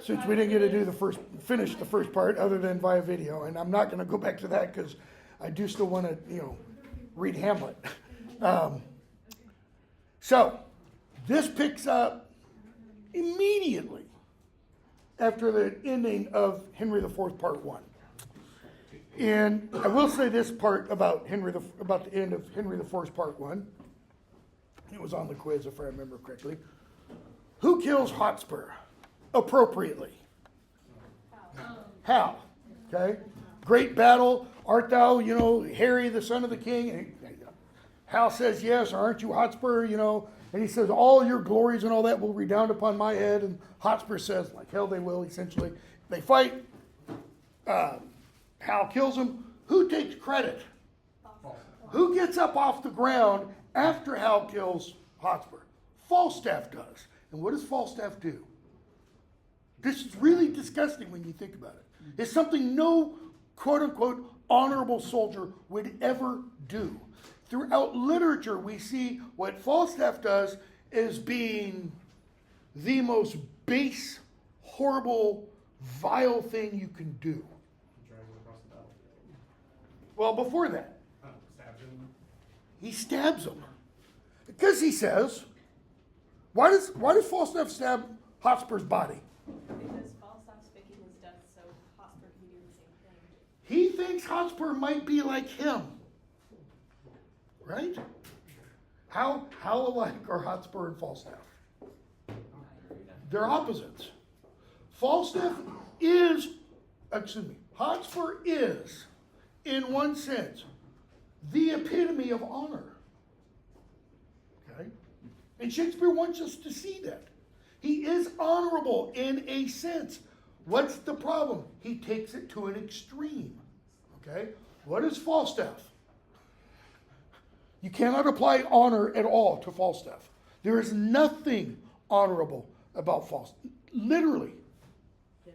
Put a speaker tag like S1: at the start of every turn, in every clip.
S1: since we didn't get to finish the first part other than via video, and I'm not going to go back to that because I do still want to, read Hamlet. So this picks up immediately after the ending of Henry IV, Part 1. And I will say this part about the end of Henry IV's Part 1. It was on the quiz, if I remember correctly. Who kills Hotspur appropriately? Hal. Okay? Great battle. Art thou, Harry, the son of the king? And Hal says, yes, aren't you Hotspur? And he says, all your glories and all that will redound upon my head. And Hotspur says, like hell they will, essentially. They fight. Hal kills him. Who takes credit? Who gets up off the ground after Hal kills Hotspur? Falstaff does. And what does Falstaff do? This is really disgusting when you think about it. It's something no quote-unquote honorable soldier would ever do. Throughout literature, we see what Falstaff does as being the most base, horrible, vile thing you can do.
S2: He drives him across the battlefield.
S1: Well, before that,
S2: Stabs him.
S1: he stabs him. Because he says, why does Falstaff stab Hotspur's body?
S3: Because Falstaff's faking his death so Hotspur can do the same thing.
S1: He thinks Hotspur might be like him. Right? How alike are Hotspur and Falstaff? They're opposites. Hotspur is, in one sense, the epitome of honor. Okay? And Shakespeare wants us to see that. He is honorable in a sense. What's the problem? He takes it to an extreme. Okay? What is Falstaff? You cannot apply honor at all to Falstaff. There is nothing honorable about Falstaff. Literally.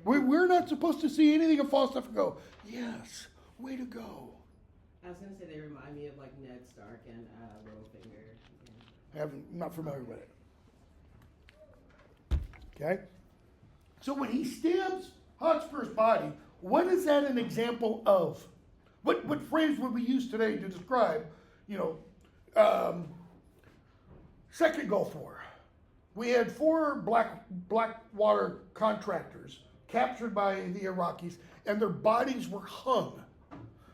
S1: We're not supposed to see anything of Falstaff and go, yes, way to go.
S4: I was going to say they remind me of like Ned Stark and Littlefinger.
S1: I'm not familiar with it. Okay? So when he stabs Hotspur's body, what is that an example of? What phrase would we use today to describe, Second Gulf War? We had 4 Blackwater contractors captured by the Iraqis, and their bodies were hung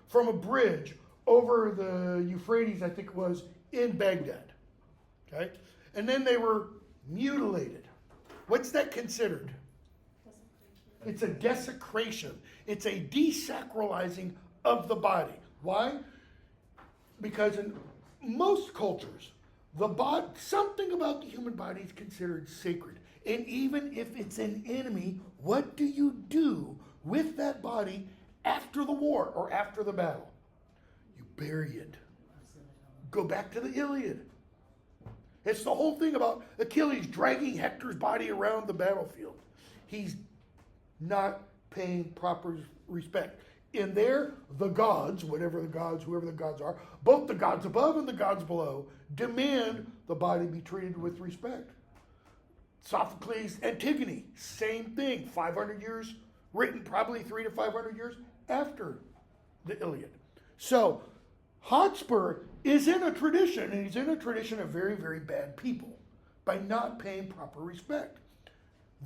S1: from a bridge over the Euphrates, I think it was, in Baghdad. Okay? And then they were mutilated. What's that considered? It's a desecration. It's a desacralizing of the body. Why? Because in most cultures, something about the human body is considered sacred. And even if it's an enemy, what do you do with that body after the war or after the battle? You bury it. Go back to the Iliad. It's the whole thing about Achilles dragging Hector's body around the battlefield. He's not paying proper respect. In there, the gods, whoever the gods are, both the gods above and the gods below, demand the body be treated with respect. Sophocles, Antigone, same thing. 500 years, written probably 300 to 500 years after the Iliad. So Hotspur is in a tradition, and he's in a tradition of very, very bad people by not paying proper respect.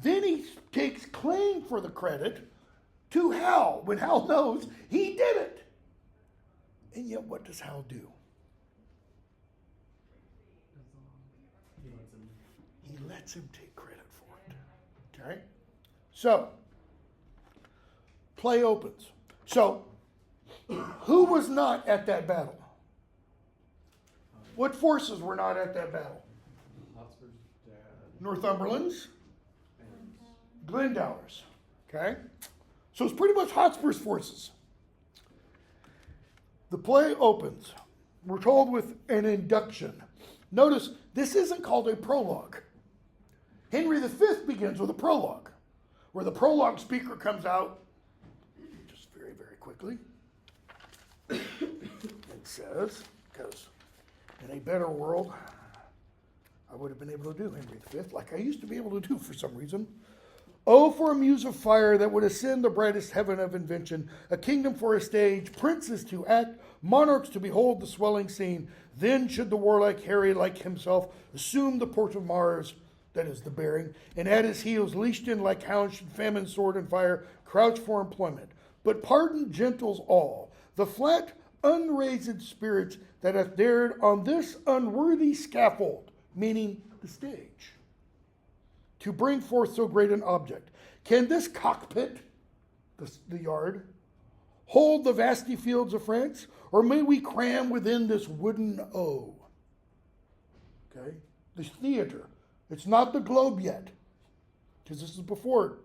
S1: Then he takes claim for the credit to Hal, when Hal knows he did it. And yet what does Hal do? He lets him take credit for it. Okay? So, play opens. So, who was not at that battle? What forces were not at that battle?
S2: Hotspur's dad.
S1: Northumberland's, Glendower's. Okay? So it's pretty much Hotspur's forces. The play opens. We're told with an induction. Notice, this isn't called a prologue. Henry V begins with a prologue, where the prologue speaker comes out, just very, very quickly, and says, because in a better world, I would have been able to do Henry V, like I used to be able to do for some reason. Oh, for a muse of fire that would ascend the brightest heaven of invention, a kingdom for a stage, princes to act, monarchs to behold the swelling scene. Then should the warlike Harry, like himself, assume the port of Mars, that is the bearing, and at his heels, leashed in like hounds, should famine, sword, and fire crouch for employment. But pardon gentles all, the flat, unraised spirits that hath dared on this unworthy scaffold, meaning the stage, to bring forth so great an object. Can this cockpit, the yard, hold the vasty fields of France? Or may we cram within this wooden O? Okay? This theater. It's not the globe yet, because this is before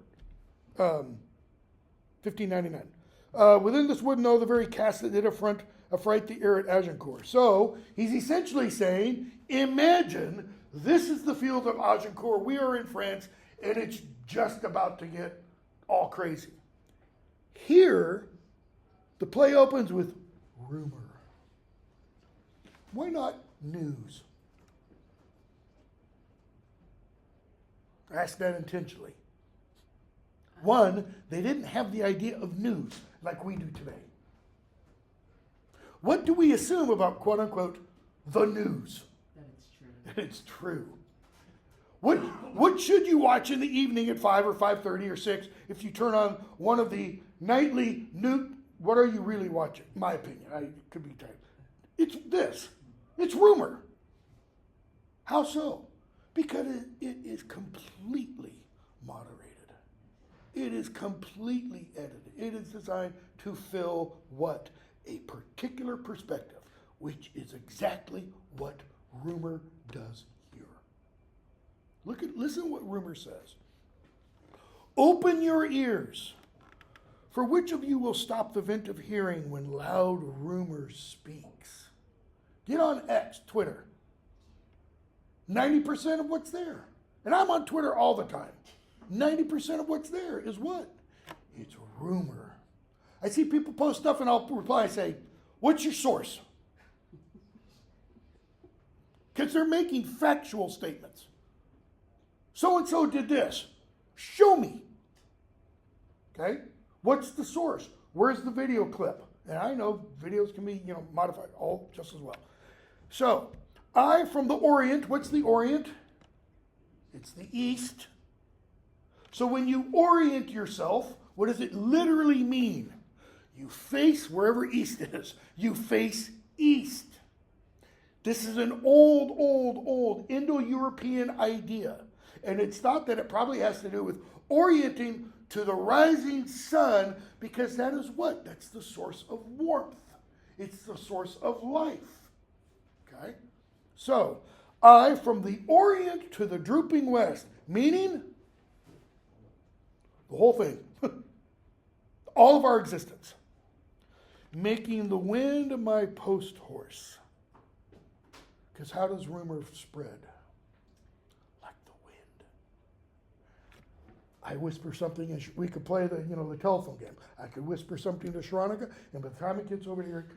S1: 1599. Within this wooden O, the very cast that did affright the air at Agincourt. So, he's essentially saying, imagine this is the field of Agincourt. We are in France, and it's just about to get all crazy. Here, the play opens with rumor. Why not news? I ask that intentionally. One, they didn't have the idea of news like we do today. What do we assume about, quote unquote, the news?
S4: That it's true.
S1: It's true. What should you watch in the evening at 5 or 5:30 or 6 if you turn on one of the nightly new? What are you really watching? My opinion. I could be tight. It's this. It's rumor. How so? Because it is completely moderated. It is completely edited. It is designed to fill what? A particular perspective, which is exactly what rumor does here. Listen to what rumor says. Open your ears. For which of you will stop the vent of hearing when loud rumor speaks? Get on X, Twitter. 90% of what's there. And I'm on Twitter all the time. 90% of what's there is what? It's rumor. I see people post stuff and I'll reply and say, what's your source? Because they're making factual statements. So-and-so did this. Show me. Okay? What's the source? Where's the video clip? And I know videos can be, modified all just as well. So, I from the Orient, what's the Orient? It's the East. So when you orient yourself, what does it literally mean? You face wherever East is. You face East. This is an old Indo-European idea. And it's thought that it probably has to do with orienting to the rising sun, because that is what? That's the source of warmth. It's the source of life. Okay? So, I from the Orient to the drooping West, meaning the whole thing, all of our existence, making the wind my post horse. Because how does rumor spread? Like the wind. I whisper something, and we could play the telephone game. I could whisper something to Sharonica, and by the time it gets over here,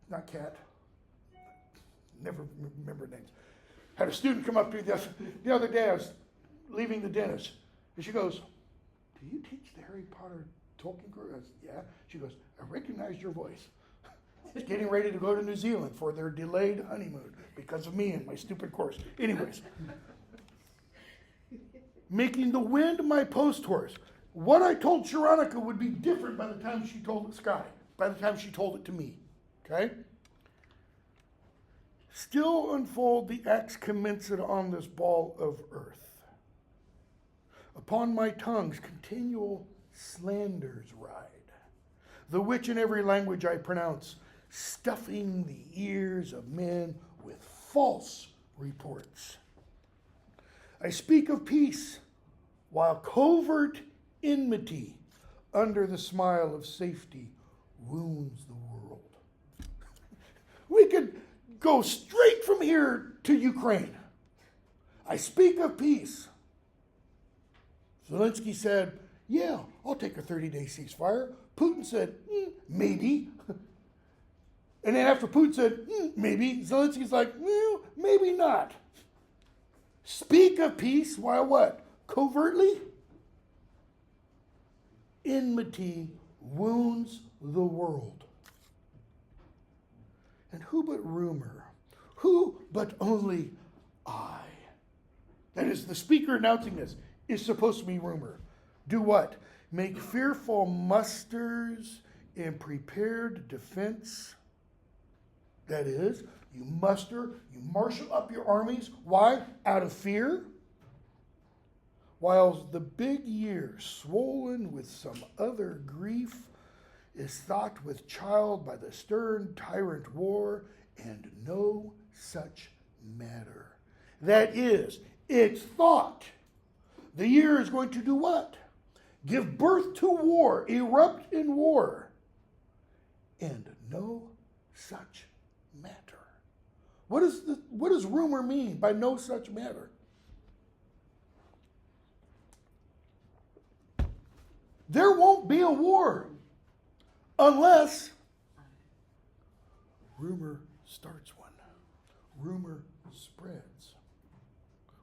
S1: not Cat, never remember names. Had a student come up to me the other day. I was leaving the dentist, and she goes, "Do you teach the Harry Potter Tolkien course?" I said, "Yeah." She goes, "I recognize your voice." She's getting ready to go to New Zealand for their delayed honeymoon because of me and my stupid course. Anyways, making the wind my post horse. What I told Sharonica would be different by the time she told it Sky, by the time she told it to me. Okay? Still unfold the acts commenced on this ball of earth. Upon my tongue's continual slanders ride, the which in every language I pronounce, stuffing the ears of men with false reports. I speak of peace, while covert enmity under the smile of safety wounds the world. We could go straight from here to Ukraine. I speak of peace. Zelensky said, "Yeah, I'll take a 30-day ceasefire." Putin said, "Maybe." And then after Putin said, "Maybe," Zelensky's like, "Well, maybe not." Speak of peace while what? Covertly? enmity wounds the world. And who but rumor? Who but only I? That is, the speaker announcing this is supposed to be rumor. Do what? Make fearful musters in prepared defense. That is, you muster, you marshal up your armies. Why? Out of fear. While the big year, swollen with some other grief, is thought with child by the stern tyrant war, and no such matter. That is, it's thought. The year is going to do what? Give birth to war, erupt in war, and no such matter. What does rumor mean by no such matter? There won't be a war unless rumor starts one. Rumor spreads,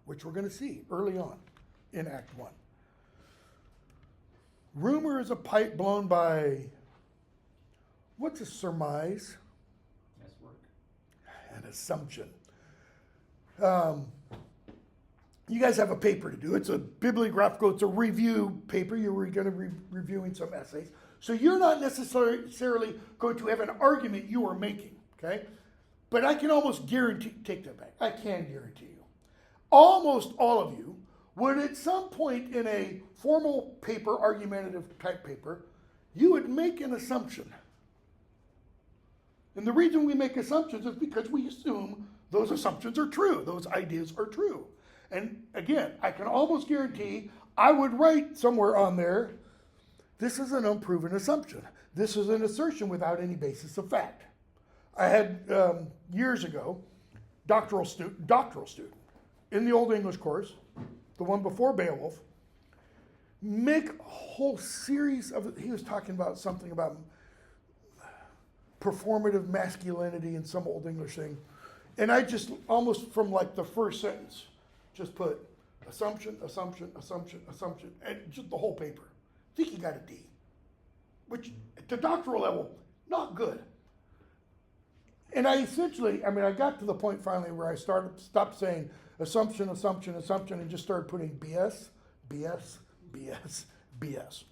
S1: which we're going to see early on in Act 1. Rumor is a pipe blown by, what's a surmise?
S2: Guesswork.
S1: An assumption. You guys have a paper to do. It's a bibliographical, it's a review paper. You're going to be reviewing some essays. So you're not necessarily going to have an argument you are making, okay? But I can almost guarantee, take that back, I can guarantee you, almost all of you would at some point in a formal paper, argumentative type paper, you would make an assumption. And the reason we make assumptions is because we assume those assumptions are true, those ideas are true. And again, I can almost guarantee I would write somewhere on there, this is an unproven assumption. This is an assertion without any basis of fact. I had, years ago, doctoral student in the Old English course, the one before Beowulf, make a whole series of, he was talking about something about performative masculinity in some Old English thing. And I just, almost from like the first sentence, just put assumption, assumption, assumption, assumption, and just the whole paper. I think he got a D, which at the doctoral level, not good. And I essentially, I got to the point finally where I stopped saying assumption, assumption, assumption, and just started putting BS, BS, BS, BS.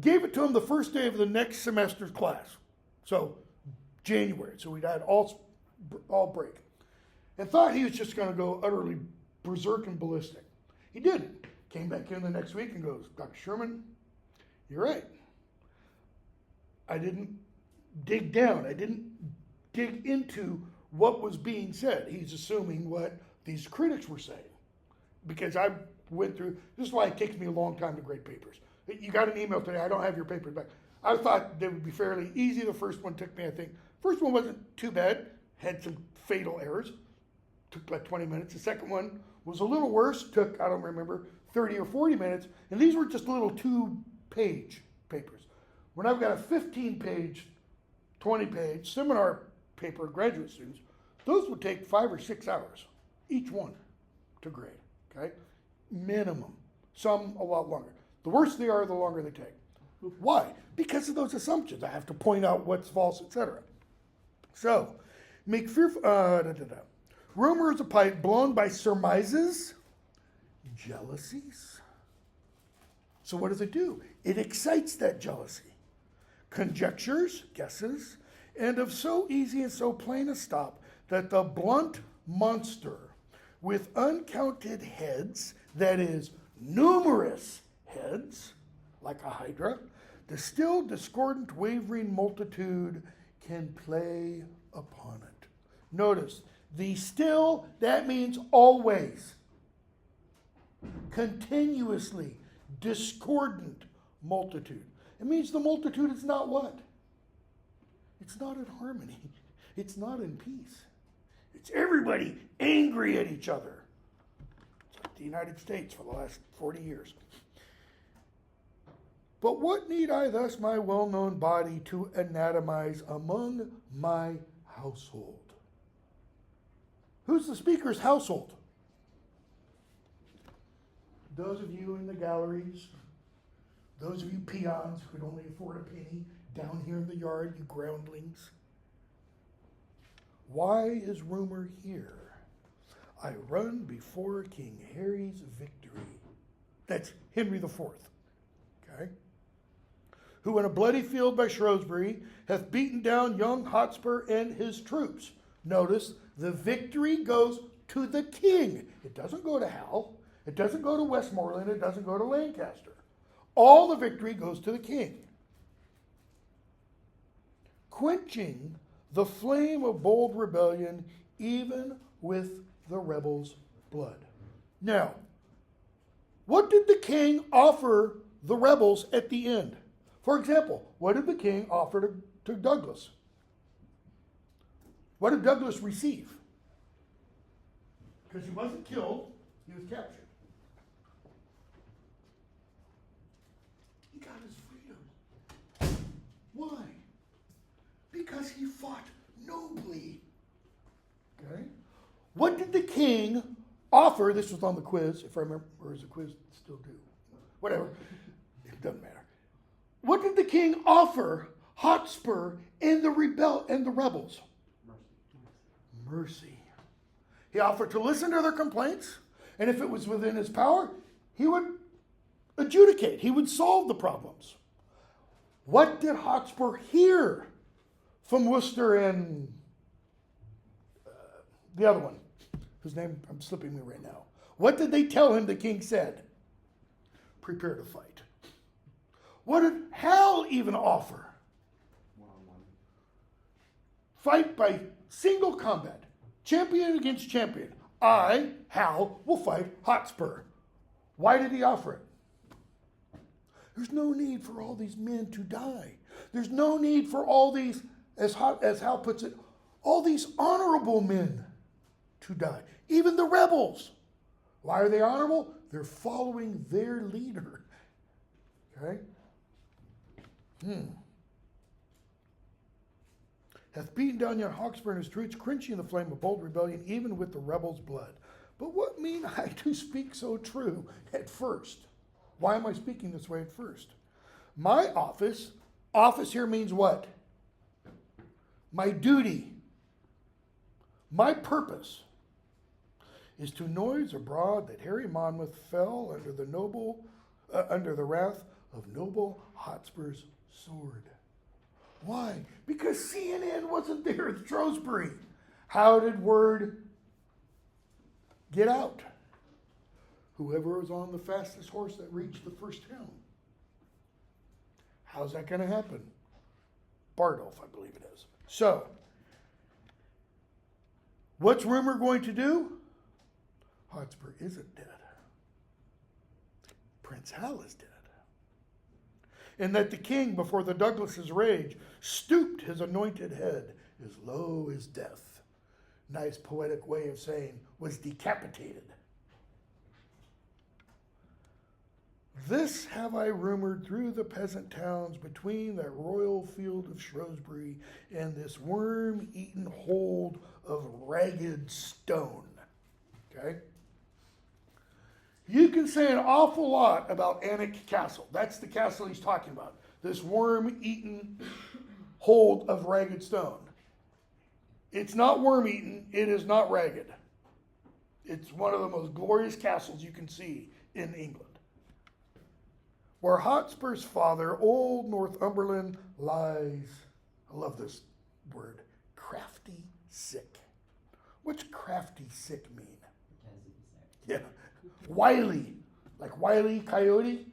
S1: Gave it to him the first day of the next semester's class. So January, so we'd had all break. And thought he was just going to go utterly berserk and ballistic. He didn't. Came back in the next week and goes, Dr. Sherman, you're right. I didn't dig down. I didn't dig into what was being said. He's assuming what these critics were saying. Because I went through, this is why it takes me a long time to grade papers. You got an email today, I don't have your papers back. I thought they would be fairly easy. The first one took me, I think, first one wasn't too bad, had some fatal errors. Took like 20 minutes. The second one was a little worse, took, I don't remember, 30 or 40 minutes. And these were just little 2-page papers. When I've got a 15-page, 20-page seminar paper, graduate students, those would take 5 or 6 hours, each one, to grade, okay? Minimum. Some a lot longer. The worse they are, the longer they take. Why? Because of those assumptions. I have to point out what's false, etc. So, make fearful, rumor is a pipe blown by surmises, jealousies. So what does it do? It excites that jealousy. Conjectures, guesses, and of so easy and so plain a stop that the blunt monster with uncounted heads, that is, numerous heads, like a hydra, the still discordant wavering multitude can play upon it. Notice, the still, that means always, continuously, discordant multitude. It means the multitude is not what? It's not in harmony. It's not in peace. It's everybody angry at each other. It's like the United States for the last 40 years. But what need I thus my well-known body to anatomize among my household? Who's the speaker's household? Those of you in the galleries Those of you peons who could only afford a penny down here in the yard, you groundlings. Why is rumor here? I run before King Harry's victory. That's Henry IV. Okay? Who in a bloody field by Shrewsbury hath beaten down young Hotspur and his troops. Notice, the victory goes to the king. It doesn't go to Hal. It doesn't go to Westmoreland. It doesn't go to Lancaster. All the victory goes to the king. Quenching the flame of bold rebellion, even with the rebels' blood. Now, what did the king offer the rebels at the end? For example, what did the king offer to Douglas? What did Douglas receive? Because he wasn't killed, he was captured. He got his freedom. Why? Because he fought nobly. Okay? What did the king offer? This was on the quiz, if I remember, or is the quiz still due? Whatever. It doesn't matter. What did the king offer Hotspur and the rebels? Mercy. He offered to listen to their complaints, and if it was within his power, he would adjudicate. He would solve the problems. What did Hotspur hear from Worcester and the other one, whose name I'm slipping me right now? What did they tell him the king said? Prepare to fight. What did Hal even offer?
S2: One-on-one.
S1: Fight by single combat. Champion against champion. I, Hal, will fight Hotspur. Why did he offer it? There's no need for all these men to die. There's no need for all these, as Hal puts it, all these honorable men to die. Even the rebels. Why are they honorable? They're following their leader. Okay? Hath beaten down young Hotspur and his troops, quenching the flame of bold rebellion, even with the rebels' blood. But what mean I to speak so true at first? Why am I speaking this way at first? My office here means what? My duty, my purpose is to noise abroad that Harry Monmouth fell under the wrath of noble Hotspur's sword. Why? Because CNN wasn't there at Shrewsbury. How did word get out? Whoever was on the fastest horse that reached the first town. How's that going to happen? Bardolph, I believe it is. So, what's rumor going to do? Hotspur isn't dead. Prince Hal is dead. And that the king, before the Douglas's rage, stooped his anointed head as low as death. Nice poetic way of saying was decapitated. This have I rumored through the peasant towns between that royal field of Shrewsbury and this worm-eaten hold of ragged stone. Okay? You can say an awful lot about Alnwick Castle. That's the castle he's talking about. This worm-eaten hold of ragged stone. It's not worm-eaten. It is not ragged. It's one of the most glorious castles you can see in England. Where Hotspur's father, old Northumberland, lies, I love this word, crafty sick. What's crafty sick mean? Yeah. Wily, like Wile E. Coyote.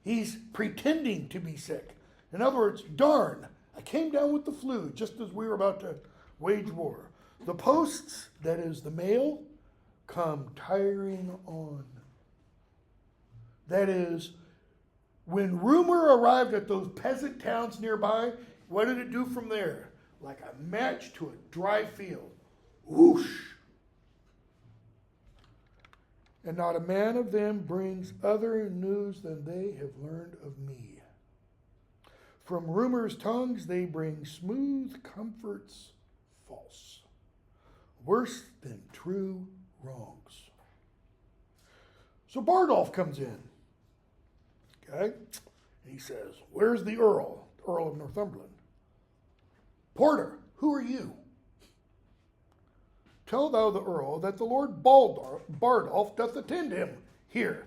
S1: He's pretending to be sick. In other words, darn, I came down with the flu just as we were about to wage war. The posts, that is the mail, come tiring on. That is, when rumor arrived at those peasant towns nearby, what did it do from there? Like a match to a dry field. Whoosh! And not a man of them brings other news than they have learned of me. From rumor's tongues they bring smooth comforts false, worse than true wrongs. So Bardolph comes in. Okay? He says, where's the Earl of Northumberland? Porter, who are you? Tell thou the Earl that the Lord Bardolph doth attend him here.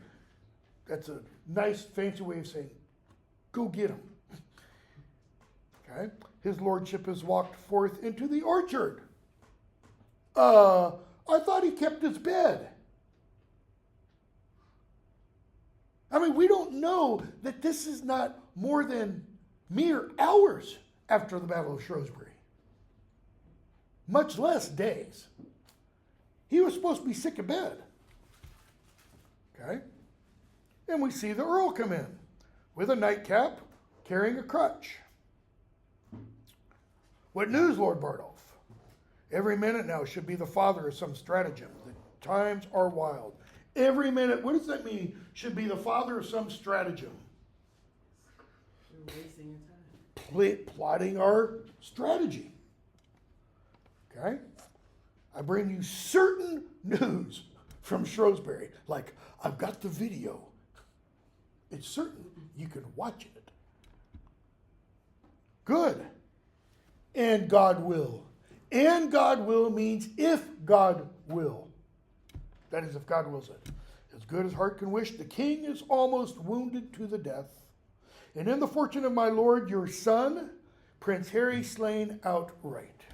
S1: That's a nice fancy way of saying, go get him. Okay? His lordship has walked forth into the orchard. I thought he kept his bed. I mean, we don't know that this is not more than mere hours after the Battle of Shrewsbury, much less days. He was supposed to be sick of bed. Okay? And we see the Earl come in with a nightcap, carrying a crutch. What news, Lord Bardolph? Every minute now should be the father of some stratagem. The times are wild. Every minute, what does that mean? Should be the father of some stratagem.
S4: You're wasting your time.
S1: Plotting our strategy. Okay? I bring you certain news from Shrewsbury. Like, I've got the video. It's certain. You can watch it. Good. And God will. And God will means if God will. That is, if God wills it. As good as heart can wish, the king is almost wounded to the death. And in the fortune of my lord, your son, Prince Harry, slain outright.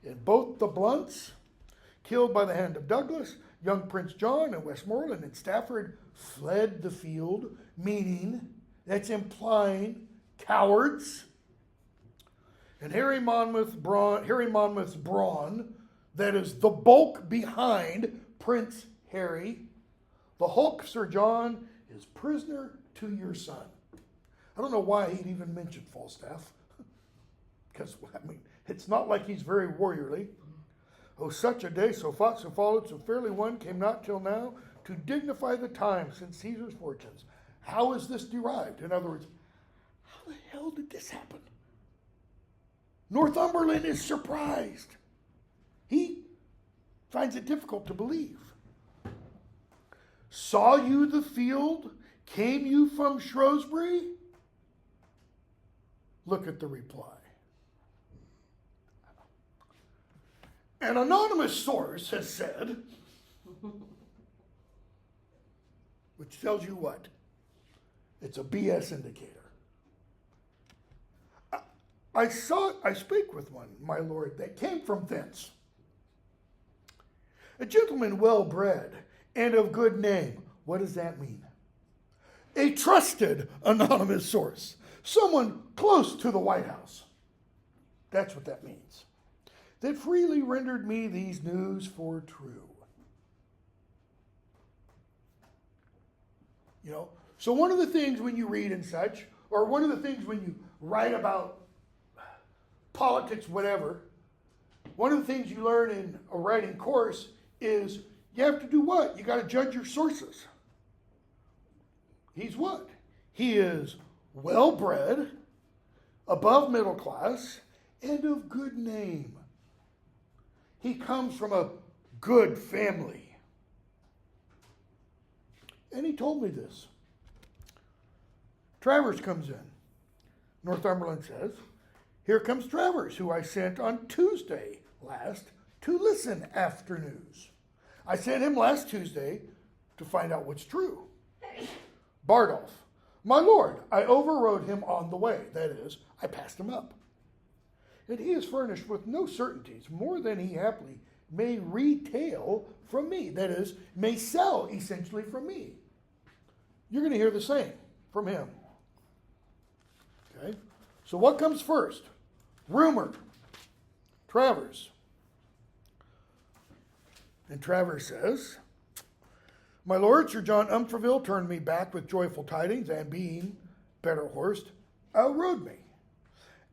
S1: And both the Blunts, killed by the hand of Douglas, young Prince John and Westmoreland and Stafford fled the field, meaning, that's implying cowards. And Harry Monmouth's brawn, that is the bulk behind Prince Harry, the Hulk Sir John, is prisoner to your son. I don't know why he'd even mentioned Falstaff. Because, I mean, it's not like he's very warriorly. Oh, such a day, so fought, so followed, so fairly won, came not till now, to dignify the time since Caesar's fortunes. How is this derived? In other words, how the hell did this happen? Northumberland is surprised. He finds it difficult to believe. Saw you the field? Came you from Shrewsbury? Look at the reply. An anonymous source has said, which tells you what? It's a BS indicator. I spake with one, my lord, that came from thence. A gentleman well bred and of good name. What does that mean? A trusted anonymous source. Someone close to the White House. That's what that means. That freely rendered me these news for true. You know, so one of the things when you read and such, or one of the things when you write about politics, whatever, one of the things you learn in a writing course is you have to do what? You got to judge your sources. He's what? He is well-bred, above middle class, and of good name. He comes from a good family. And he told me this. Travers comes in. Northumberland says, here comes Travers, who I sent on Tuesday last to listen after news. I sent him last Tuesday to find out what's true. Bardolph, my lord, I overrode him on the way. That is, I passed him up. And he is furnished with no certainties more than he happily may retail from me. That is, may sell essentially from me. You're going to hear the same from him. Okay? So what comes first? Rumor. Travers. And Travers says, my lord, Sir John Umfreville turned me back with joyful tidings, and being better horsed, outrode me.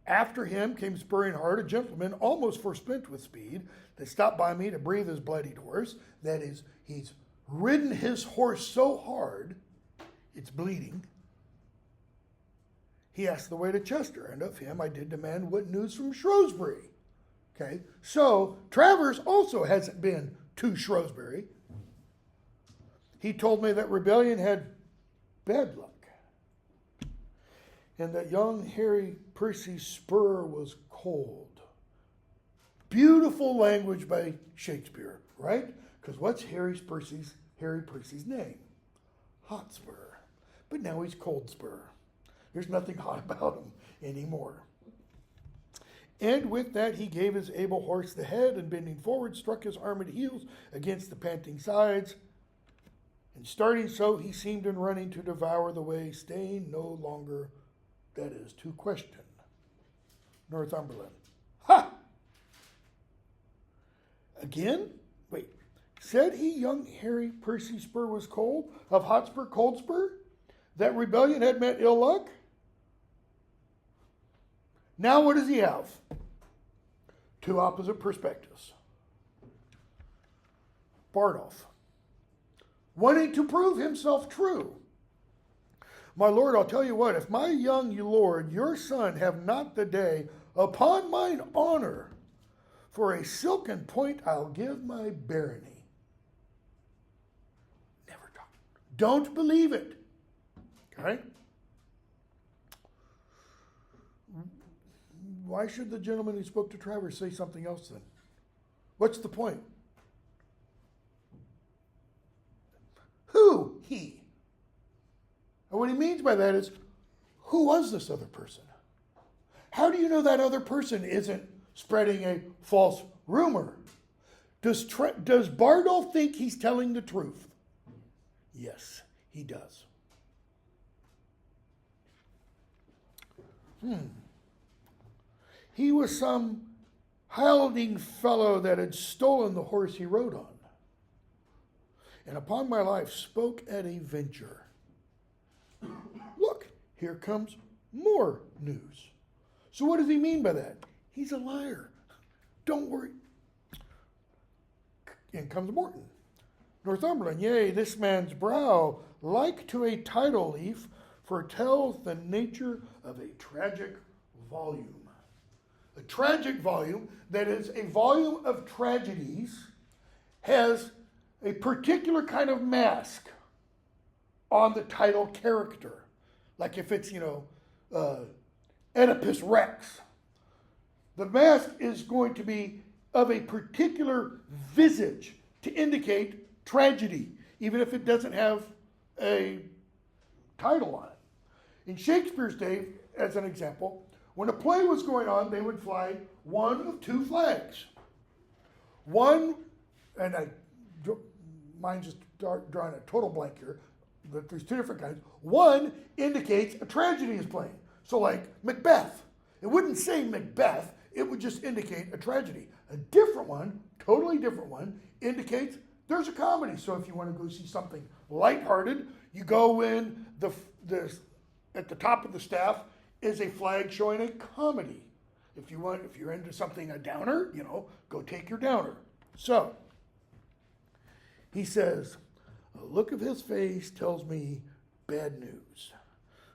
S1: After him came spurring hard a gentleman almost forspent with speed, that stopped by me to breathe his bloodied horse. That is, he's ridden his horse so hard, it's bleeding. He asked the way to Chester, and of him I did demand what news from Shrewsbury. Okay, so Travers also hasn't been to Shrewsbury. He told me that rebellion had bad luck. and that young Harry Percy's spur was cold. Beautiful language by Shakespeare, right? Because what's Harry Percy's name? Hotspur. But now he's Cold Spur. There's nothing hot about him anymore. And with that, he gave his able horse the head, and bending forward, struck his armored heels against the panting sides. And starting so, he seemed in running to devour the way, staying no longer, that is, to question Northumberland. Ha! Again? Wait. Said he young Harry Percy's spur was cold, of Hotspur, Cold Spur? That rebellion had meant ill luck? Now what does he have? Two opposite perspectives. Bardolph, wanting to prove himself true. My lord, I'll tell you what, if my young lord, your son, have not the day, upon mine honor, for a silken point I'll give my barony. Never talk. Don't believe it. Okay? Why should the gentleman who spoke to Travers say something else then? What's the point? Who? He. And what he means by that is, who was this other person? How do you know that other person isn't spreading a false rumor? Does Bardolph think he's telling the truth? Yes, he does. He was some hilding fellow that had stolen the horse he rode on, and upon my life spoke at a venture. Look, here comes more news. So what does he mean by that? He's a liar. Don't worry. In comes Morton. Northumberland, yea, this man's brow, like to a tidal leaf, foretells the nature of a tragic volume. A tragic volume, that is a volume of tragedies, has a particular kind of mask on the title character. Like if it's, Oedipus Rex. The mask is going to be of a particular visage to indicate tragedy, even if it doesn't have a title on it. In Shakespeare's day, as an example, when a play was going on, they would fly one of two flags. One, and mine's just drawing a total blank here, but there's two different kinds. One indicates a tragedy is playing. So like Macbeth, it wouldn't say Macbeth, it would just indicate a tragedy. A different one, totally different one, indicates there's a comedy. So if you want to go see something lighthearted, you go in, at the top of the staff is a flag showing a comedy. If you're into something, a downer, go take your downer. So, he says, a look of his face tells me bad news.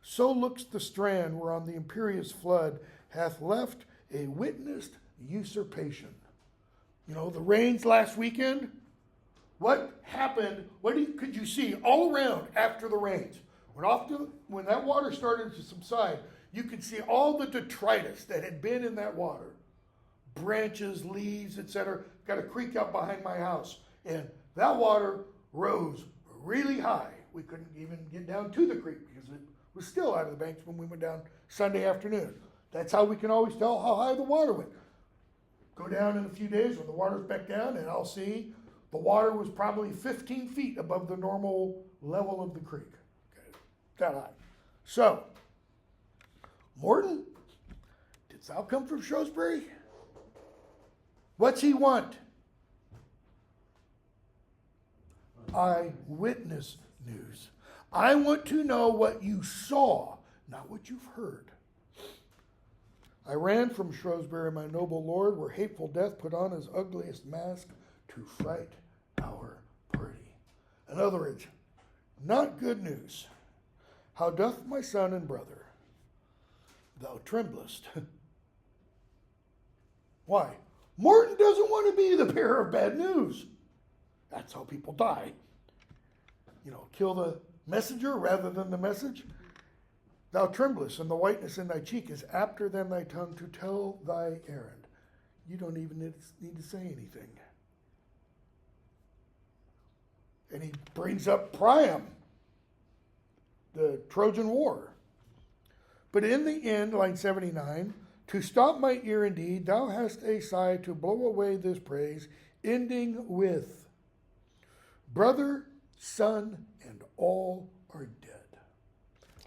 S1: So looks the strand whereon the imperious flood hath left a witnessed usurpation. The rains last weekend, what happened, could you see all around after the rains? When that water started to subside, you could see all the detritus that had been in that water. Branches, leaves, etc. Got a creek out behind my house. And that water rose really high. We couldn't even get down to the creek because it was still out of the banks when we went down Sunday afternoon. That's how we can always tell how high the water went. Go down in a few days when the water's back down and I'll see the water was probably 15 feet above the normal level of the creek. Okay, that high. So, Morton, did thou come from Shrewsbury? What's he want? Eyewitness news. I want to know what you saw, not what you've heard. I ran from Shrewsbury, my noble lord, where hateful death put on his ugliest mask to fright our party. In other words, not good news. How doth my son and brother? Thou tremblest. Why? Morton doesn't want to be the bearer of bad news. That's how people die. Kill the messenger rather than the message. Thou tremblest, and the whiteness in thy cheek is apter than thy tongue to tell thy errand. You don't even need to say anything. And he brings up Priam, the Trojan War. But in the end, line 79, to stop my ear indeed, thou hast a sigh to blow away this praise, ending with, brother, son, and all are dead.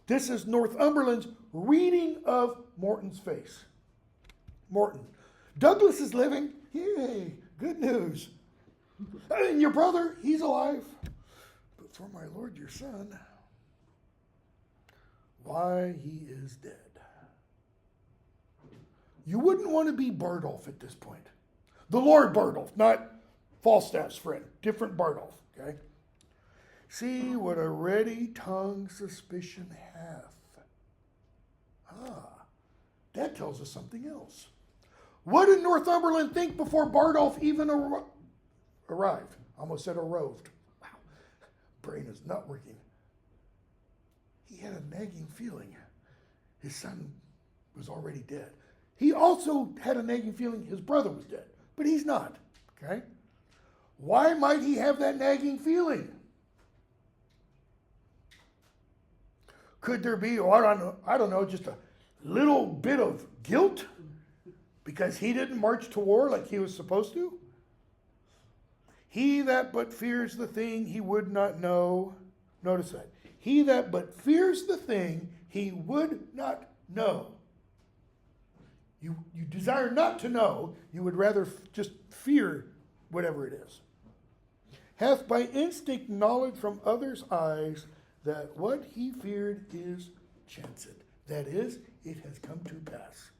S1: This is Northumberland's reading of Morton's face. Morton, Douglas is living. Yay, good news. And your brother, he's alive. But for my lord, your son, why, he is dead. You wouldn't want to be Bardolph at this point. The Lord Bardolph, not Falstaff's friend. Different Bardolph, okay? See what a ready tongue suspicion hath. That tells us something else. What did Northumberland think before Bardolph even arrived? Almost said arroved. Wow, brain is not working. He had a nagging feeling his son was already dead. He also had a nagging feeling his brother was dead, but he's not, okay? Why might he have that nagging feeling? Could there be, I don't know, just a little bit of guilt because he didn't march to war like he was supposed to? He that but fears the thing he would not know, notice that. He that but fears the thing he would not know. You desire not to know, you would rather just fear whatever it is. Hath by instinct knowledge from others' eyes that what he feared is chanced. That is, it has come to pass.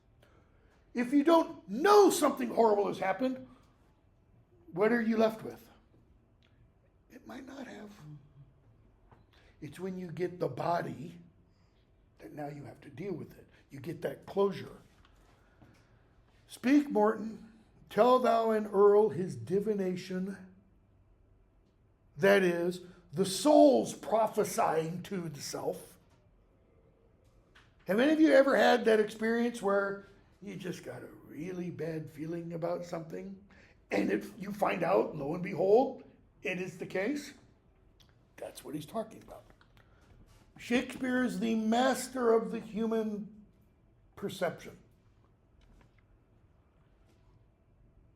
S1: If you don't know something horrible has happened, what are you left with? It might not have. It's when you get the body that now you have to deal with it. You get that closure. Speak, Morton, tell thou an earl his divination, that is, the soul's prophesying to the self. Have any of you ever had that experience where you just got a really bad feeling about something, and if you find out, lo and behold, it is the case? That's what he's talking about. Shakespeare is the master of the human perception.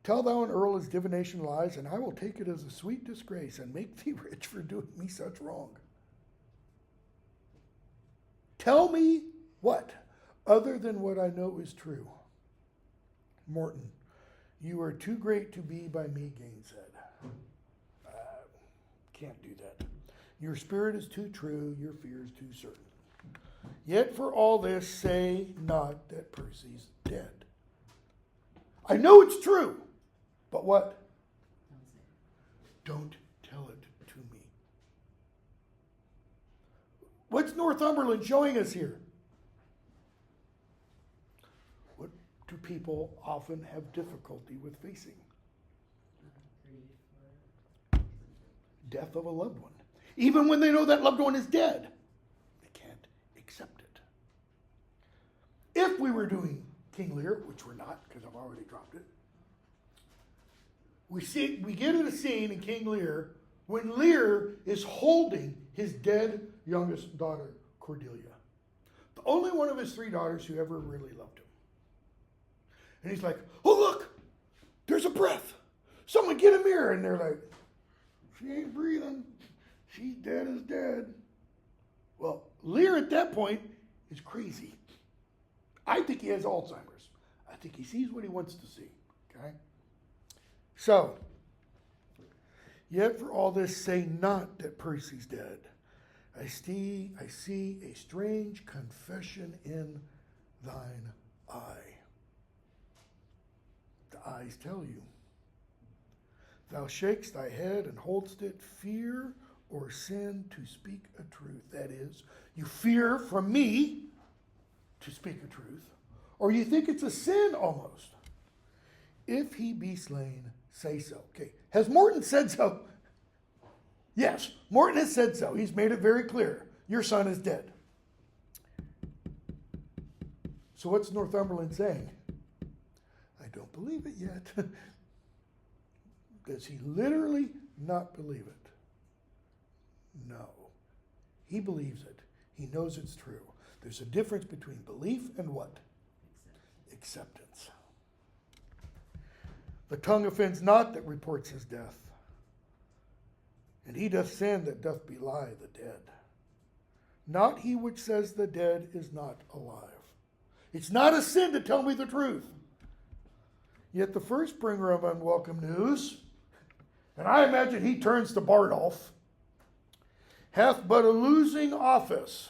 S1: Tell thou an earl his divination lies, and I will take it as a sweet disgrace and make thee rich for doing me such wrong. Tell me what, other than what I know is true. Morton, you are too great to be by me gainsaid. Can't do that. Your spirit is too true, your fear is too certain. Yet for all this, say not that Percy's dead. I know it's true, but what? Don't tell it to me. What's Northumberland showing us here? What do people often have difficulty with facing? Death of a loved one. Even when they know that loved one is dead, they can't accept it. If we were doing King Lear, which we're not because I've already dropped it, we get in a scene in King Lear when Lear is holding his dead youngest daughter, Cordelia. The only one of his three daughters who ever really loved him. And he's like, oh look, there's a breath. Someone get a mirror. And they're like, she ain't breathing. She's dead as dead. Well, Lear at that point is crazy. I think he has Alzheimer's. I think he sees what he wants to see. Okay? So, yet for all this say not that Percy's dead. I see a strange confession in thine eye. The eyes tell you. Thou shakest thy head and holdest it, fear or sin to speak a truth. That is, you fear from me to speak a truth, or you think it's a sin almost. If he be slain, say so. Okay, has Morton said so? Yes, Morton has said so. He's made it very clear. Your son is dead. So what's Northumberland saying? I don't believe it yet. Does he literally not believe it? No. He believes it. He knows it's true. There's a difference between belief and what? Acceptance. The tongue offends not that reports his death, and he doth sin that doth belie the dead. Not he which says the dead is not alive. It's not a sin to tell me the truth. Yet the first bringer of unwelcome news, and I imagine he turns to Bardolph, hath but a losing office,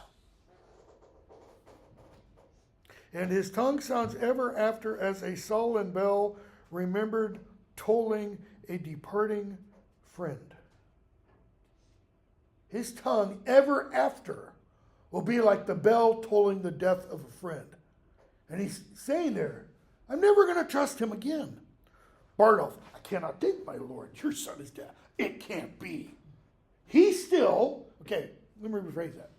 S1: and his tongue sounds ever after as a sullen bell remembered tolling a departing friend. His tongue ever after will be like the bell tolling the death of a friend. And he's saying there, I'm never going to trust him again. Bardolph, I cannot think, my lord, your son is dead. It can't be. He's still, okay, let me rephrase that.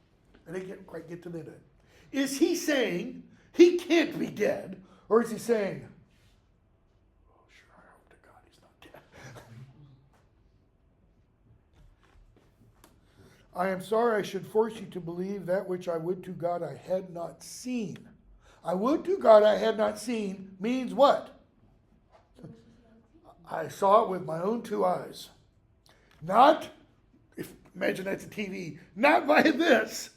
S1: I didn't quite get to the end of it. Is he saying he can't be dead? Or is he saying, oh, sure, I hope to God he's not dead. I am sorry I should force you to believe that which I would to God I had not seen. I would to God I had not seen means what? I saw it with my own two eyes. Not, imagine that's a TV, not by this.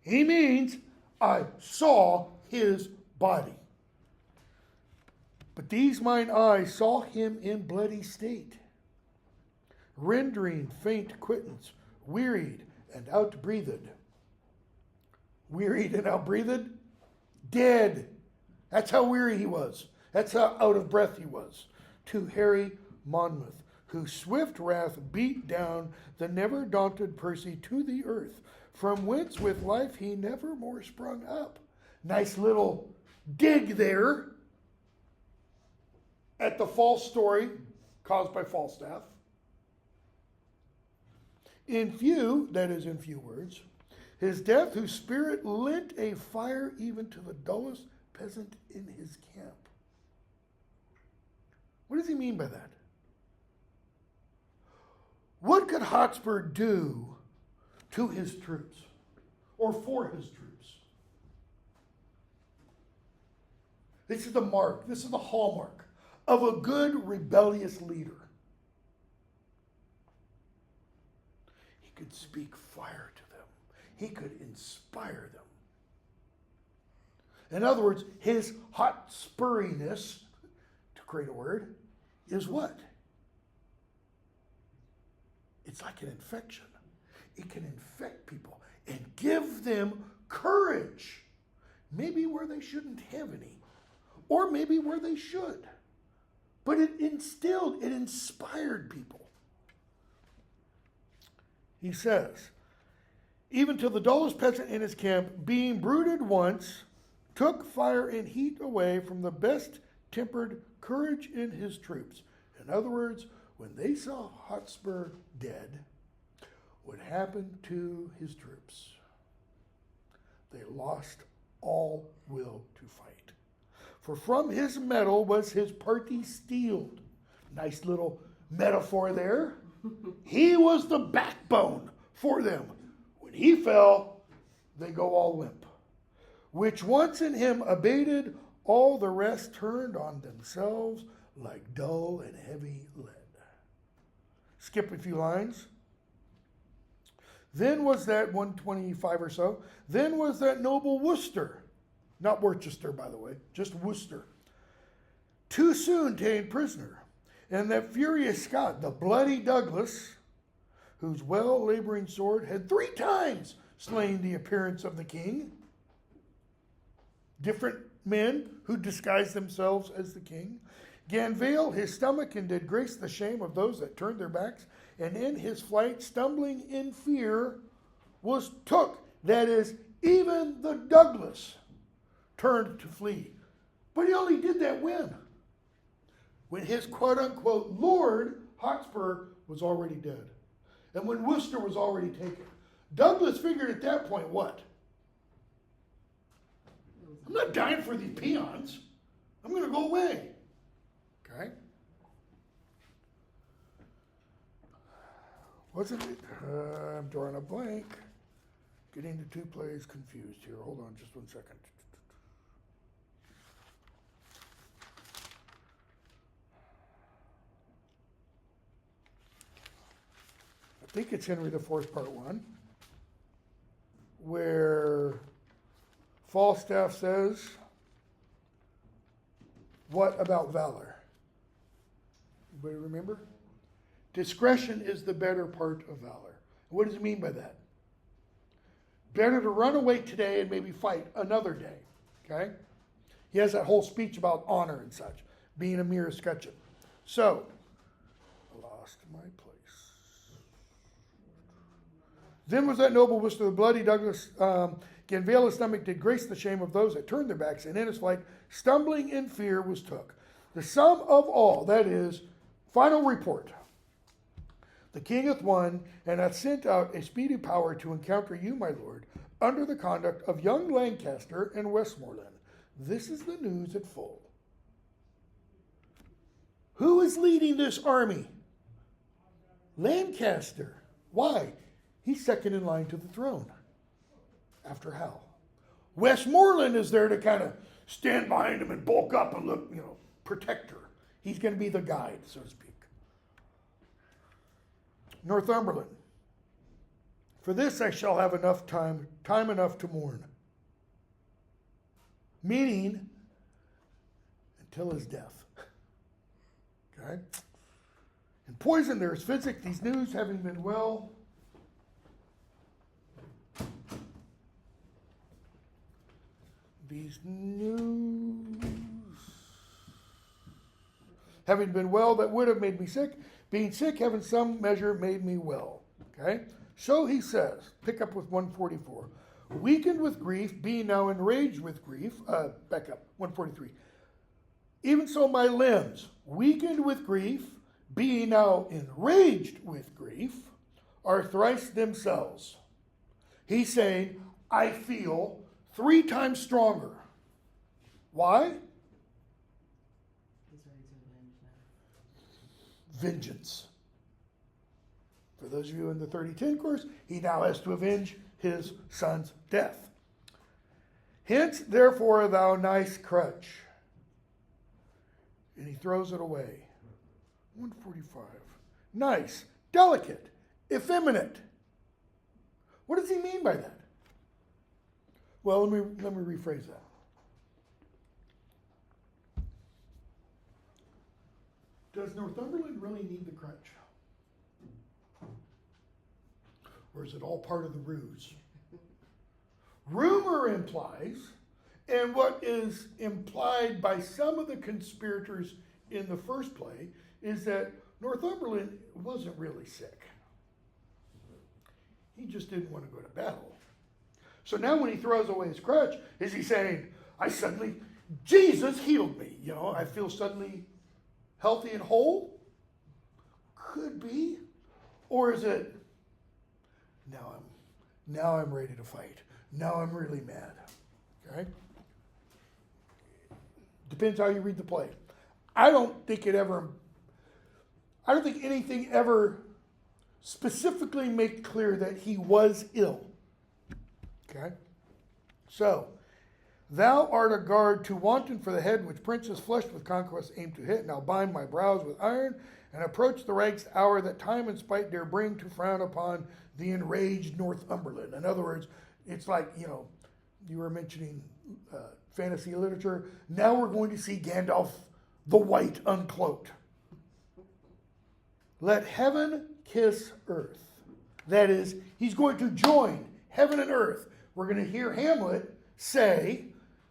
S1: He means I saw his body. But these mine eyes saw him in bloody state, rendering faint quittance, wearied and outbreathed. Wearied and outbreathed? Dead. That's how weary he was. That's how out of breath he was. To Harry Monmouth, whose swift wrath beat down the never daunted Percy to the earth, from whence with life he never more sprung up. Nice little dig there at the false story caused by Falstaff. In few, that is in few words, his death whose spirit lent a fire even to the dullest peasant in his camp. What does he mean by that? What could Hotspur do to his troops or for his troops? This is the mark, this is the hallmark of a good rebellious leader. He could speak fire to them. He could inspire them. In other words, his Hotspurriness, to create a word, is what? It's like an infection. It can infect people and give them courage. Maybe where they shouldn't have any. Or maybe where they should. But it inspired people. He says, even to the dullest peasant in his camp, being brooded once, took fire and heat away from the best tempered courage in his troops. In other words, when they saw Hotspur dead, what happened to his troops? They lost all will to fight. For from his metal was his party steeled. Nice little metaphor there. He was the backbone for them. When he fell, they go all limp. Which once in him abated, all the rest turned on themselves like dull and heavy lead. Skip a few lines. Then was that 125 or so. Then was that noble Worcester, not Worcester, by the way, just Worcester, too soon ta'en prisoner. And that furious Scot, the bloody Douglas, whose well-laboring sword had 3 times slain the appearance of the king. Different men who disguised themselves as the king. Gan veil his stomach and did grace the shame of those that turned their backs. And in his flight, stumbling in fear, was took. That is, even the Douglas turned to flee. But he only did that when? When his quote-unquote Lord, Hotspur, was already dead. And when Worcester was already taken. Douglas figured at that point what? not dying for these peons. I'm going to go away. Okay? Wasn't it? I'm drawing a blank. Getting the two plays confused here. Hold on just one second. I think it's Henry IV, Part 1, where Falstaff says, what about valor? Anybody remember? Discretion is the better part of valor. What does he mean by that? Better to run away today and maybe fight another day. Okay? He has that whole speech about honor and such, being a mere escutcheon. So, I lost my place. Then was that noble which to the bloody Douglas gan veil his stomach did grace the shame of those that turned their backs, and in his flight, stumbling in fear was took. The sum of all, that is, final report. The king hath won, and hath sent out a speedy power to encounter you, my lord, under the conduct of young Lancaster and Westmoreland. This is the news at full. Who is leading this army? Lancaster. Why? He's second in line to the throne after Hal. Westmoreland is there to kind of stand behind him and bulk up and look, protect her. He's going to be the guide, so to speak. Northumberland. For this I shall have enough time enough to mourn. Meaning, until his death. Okay? And poison there is physic, these news having been well. These news having been well that would have made me sick, being sick having some measure made me well. Okay? So he says, pick up with 144. Weakened with grief, being now enraged with grief. Back up, 143. Even so my limbs, weakened with grief, being now enraged with grief, are thrice themselves. He's saying, I feel 3 times stronger. Why?
S4: He's ready to avenge now.
S1: Vengeance. For those of you in the 3010 course, he now has to avenge his son's death. Hence, therefore, thou nice crutch. And he throws it away. 145. Nice, delicate, effeminate. What does he mean by that? Well, let me rephrase that. Does Northumberland really need the crutch? Or is it all part of the ruse? Rumor implies, and what is implied by some of the conspirators in the first play, is that Northumberland wasn't really sick. He just didn't want to go to battle. So now when he throws away his crutch, is he saying, Jesus healed me. I feel suddenly healthy and whole? Could be. Or is it, now I'm ready to fight. Now I'm really mad. Okay? Depends how you read the play. I don't think anything ever specifically made clear that he was ill. Okay? So, thou art a guard too wanton for the head which princes flushed with conquest aim to hit. Now bind my brows with iron and approach the ranks hour that time and spite dare bring to frown upon the enraged Northumberland. In other words, it's like, you were mentioning fantasy literature. Now we're going to see Gandalf the White uncloaked. Let heaven kiss earth. That is, he's going to join heaven and earth. We're going to hear Hamlet say,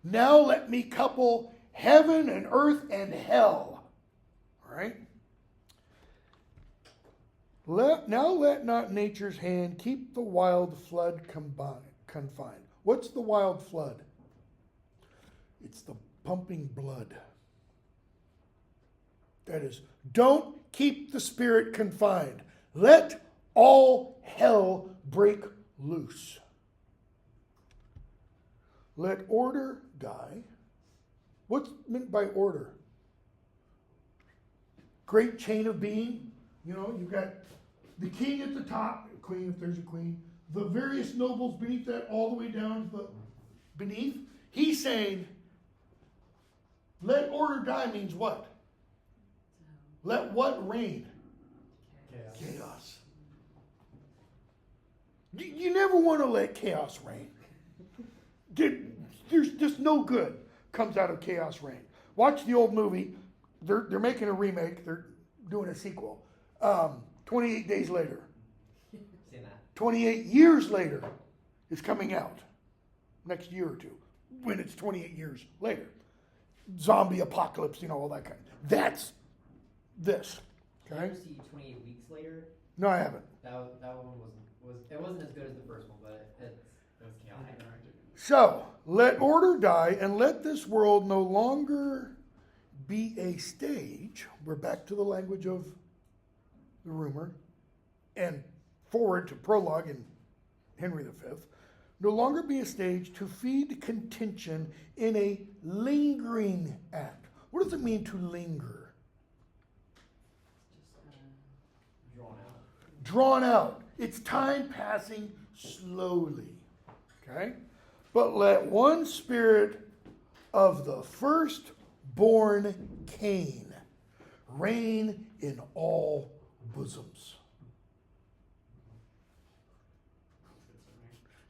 S1: now let me couple heaven and earth and hell. All right? Let not nature's hand keep the wild flood confined. What's the wild flood? It's the pumping blood. That is, don't keep the spirit confined. Let all hell break loose. let order die. What's meant by order? Great chain of being. You know, you've got the king at the top, queen if there's a queen, the various nobles beneath that, all the way down to the beneath. He's saying, let order die means what? Let what reign?
S2: Chaos.
S1: Chaos. You never want to let chaos reign. There's just no good comes out of chaos reign. Watch the old movie. They're making a remake. They're doing a sequel. 28 days later.
S5: Seen that.
S1: 28 years later is coming out. Next year or two. When it's 28 years later. Zombie apocalypse, all that kind. That's this.
S5: Did you
S1: Okay?
S5: ever see 28 Weeks Later?
S1: No, I haven't.
S5: That one wasn't as good as the first one, but it was chaotic.
S1: So, let order die and let this world no longer be a stage. We're back to the language of the rumor and forward to prologue in Henry V. No longer be a stage to feed contention in a lingering act. What does it mean to linger?
S5: Drawn out.
S1: Drawn out. It's time passing slowly. Okay? But let one spirit of the firstborn Cain reign in all bosoms.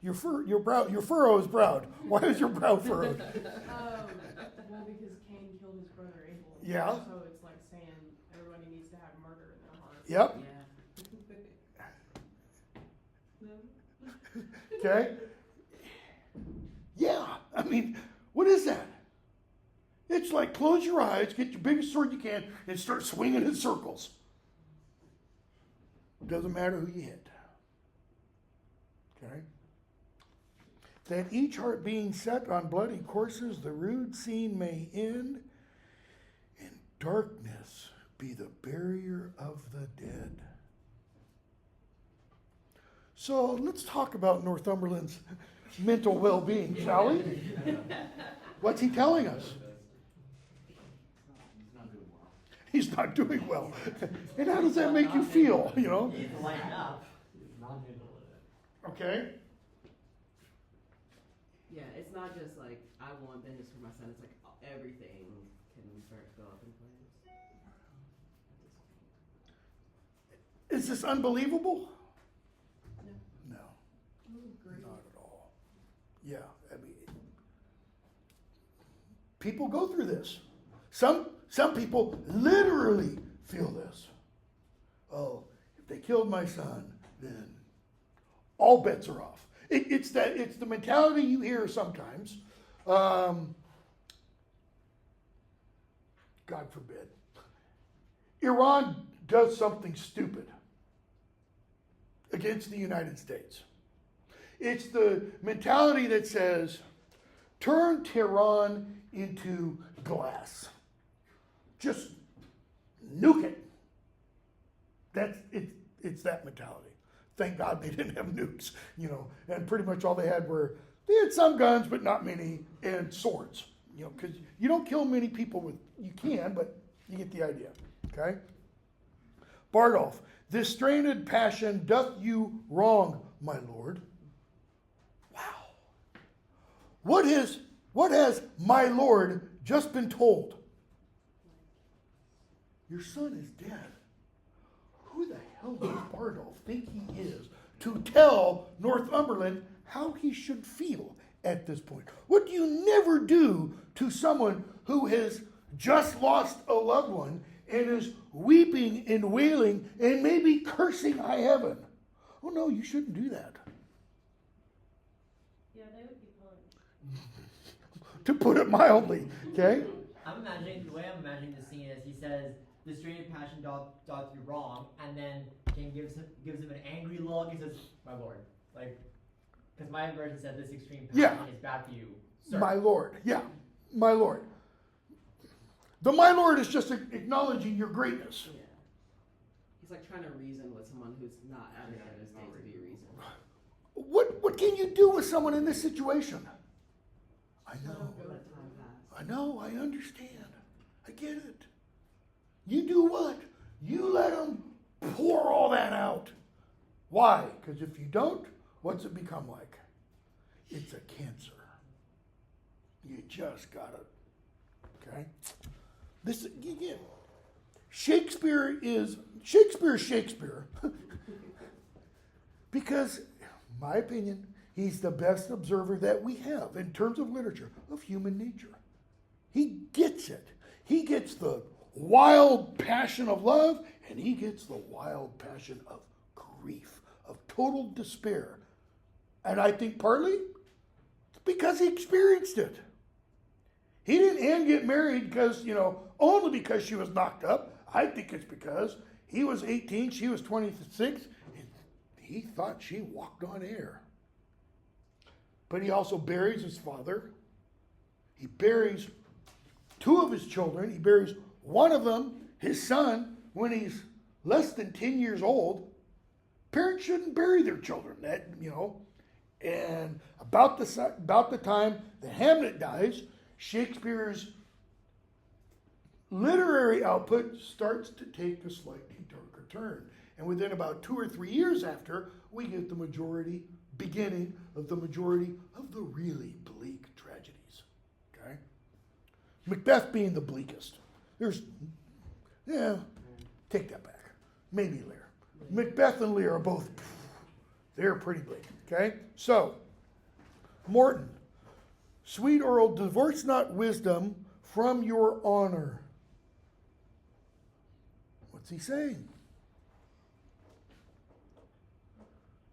S1: Your furrow is proud. Why is your brow furrowed?
S6: Well, because Cain killed his brother Abel.
S1: Yeah.
S6: So it's like saying everybody needs to have murder in their heart.
S1: Yep.
S4: Yeah.
S1: Okay? Yeah. I mean, what is that? It's like close your eyes, get your biggest sword you can, and start swinging in circles. Doesn't matter who you hit. Okay? That each heart being set on bloody courses, the rude scene may end, and darkness be the barrier of the dead. So let's talk about Northumberland's mental well-being, shall we? What's he telling us? He's not doing well. And how does that make you feel,
S5: He's lighting up.
S1: Okay?
S4: Yeah, it's not just like, I want vengeance for my son. It's like everything can start to go up in flames.
S1: Is this unbelievable?
S4: No.
S1: No, not at all. Yeah, I mean, people go through this. Some people literally feel this. Oh, if they killed my son, then all bets are off. It's the mentality you hear sometimes. God forbid. Iran does something stupid against the United States. It's the mentality that says, turn Tehran into glass. Just nuke it. It's that mentality. Thank God they didn't have nukes, and pretty much all they had had some guns, but not many, and swords, because you don't kill many people you can, but you get the idea, okay? Bardolph, this strained passion doth you wrong, my lord. Wow. What has my lord just been told? Your son is dead. Who the hell does Bardolph think he is to tell Northumberland how he should feel at this point? What do you never do to someone who has just lost a loved one and is weeping and wailing and maybe cursing high heaven? Oh no, you shouldn't do that.
S3: Yeah, they would be punished.
S1: To put it mildly, okay?
S5: The way I'm imagining the scene is he says, the strain of passion doth you wrong, and then King gives him an angry look. He says, my lord. Because my version said this extreme passion is bad for you, sir.
S1: My lord, yeah, my lord. The my lord is just acknowledging your greatness.
S4: Yeah. He's like trying to reason with someone who's not at a state to be reasoned.
S1: What can you do with someone in this situation? I
S6: Let
S1: know.
S6: 'em go
S4: Let
S6: through
S4: time
S6: it.
S4: pass.
S1: I know, I understand. I get it. You do what? You let them pour all that out. Why? Because if you don't, what's it become like? It's a cancer. You just gotta, okay? This, again, Shakespeare is Shakespeare. Because, my opinion, he's the best observer that we have in terms of literature of human nature. He gets it. He gets the wild passion of love, and he gets the wild passion of grief, of total despair. And I think partly it's because he experienced it. He didn't get married because, only because she was knocked up. I think it's because he was 18, she was 26, and he thought she walked on air. But he also buries his father. He buries two of his children. He buries one of them, his son, when he's less than 10 years old. Parents shouldn't bury their children. And about the time that Hamlet dies, Shakespeare's literary output starts to take a slightly darker turn. And within about 2 or 3 years after, we get the beginning of the majority of the really bleak tragedies. Okay? Macbeth being the bleakest. Take that back. Maybe Lear. Macbeth and Lear are both, they're pretty bleak. Okay? So, Morton, sweet Earl, divorce not wisdom from your honor. What's he saying?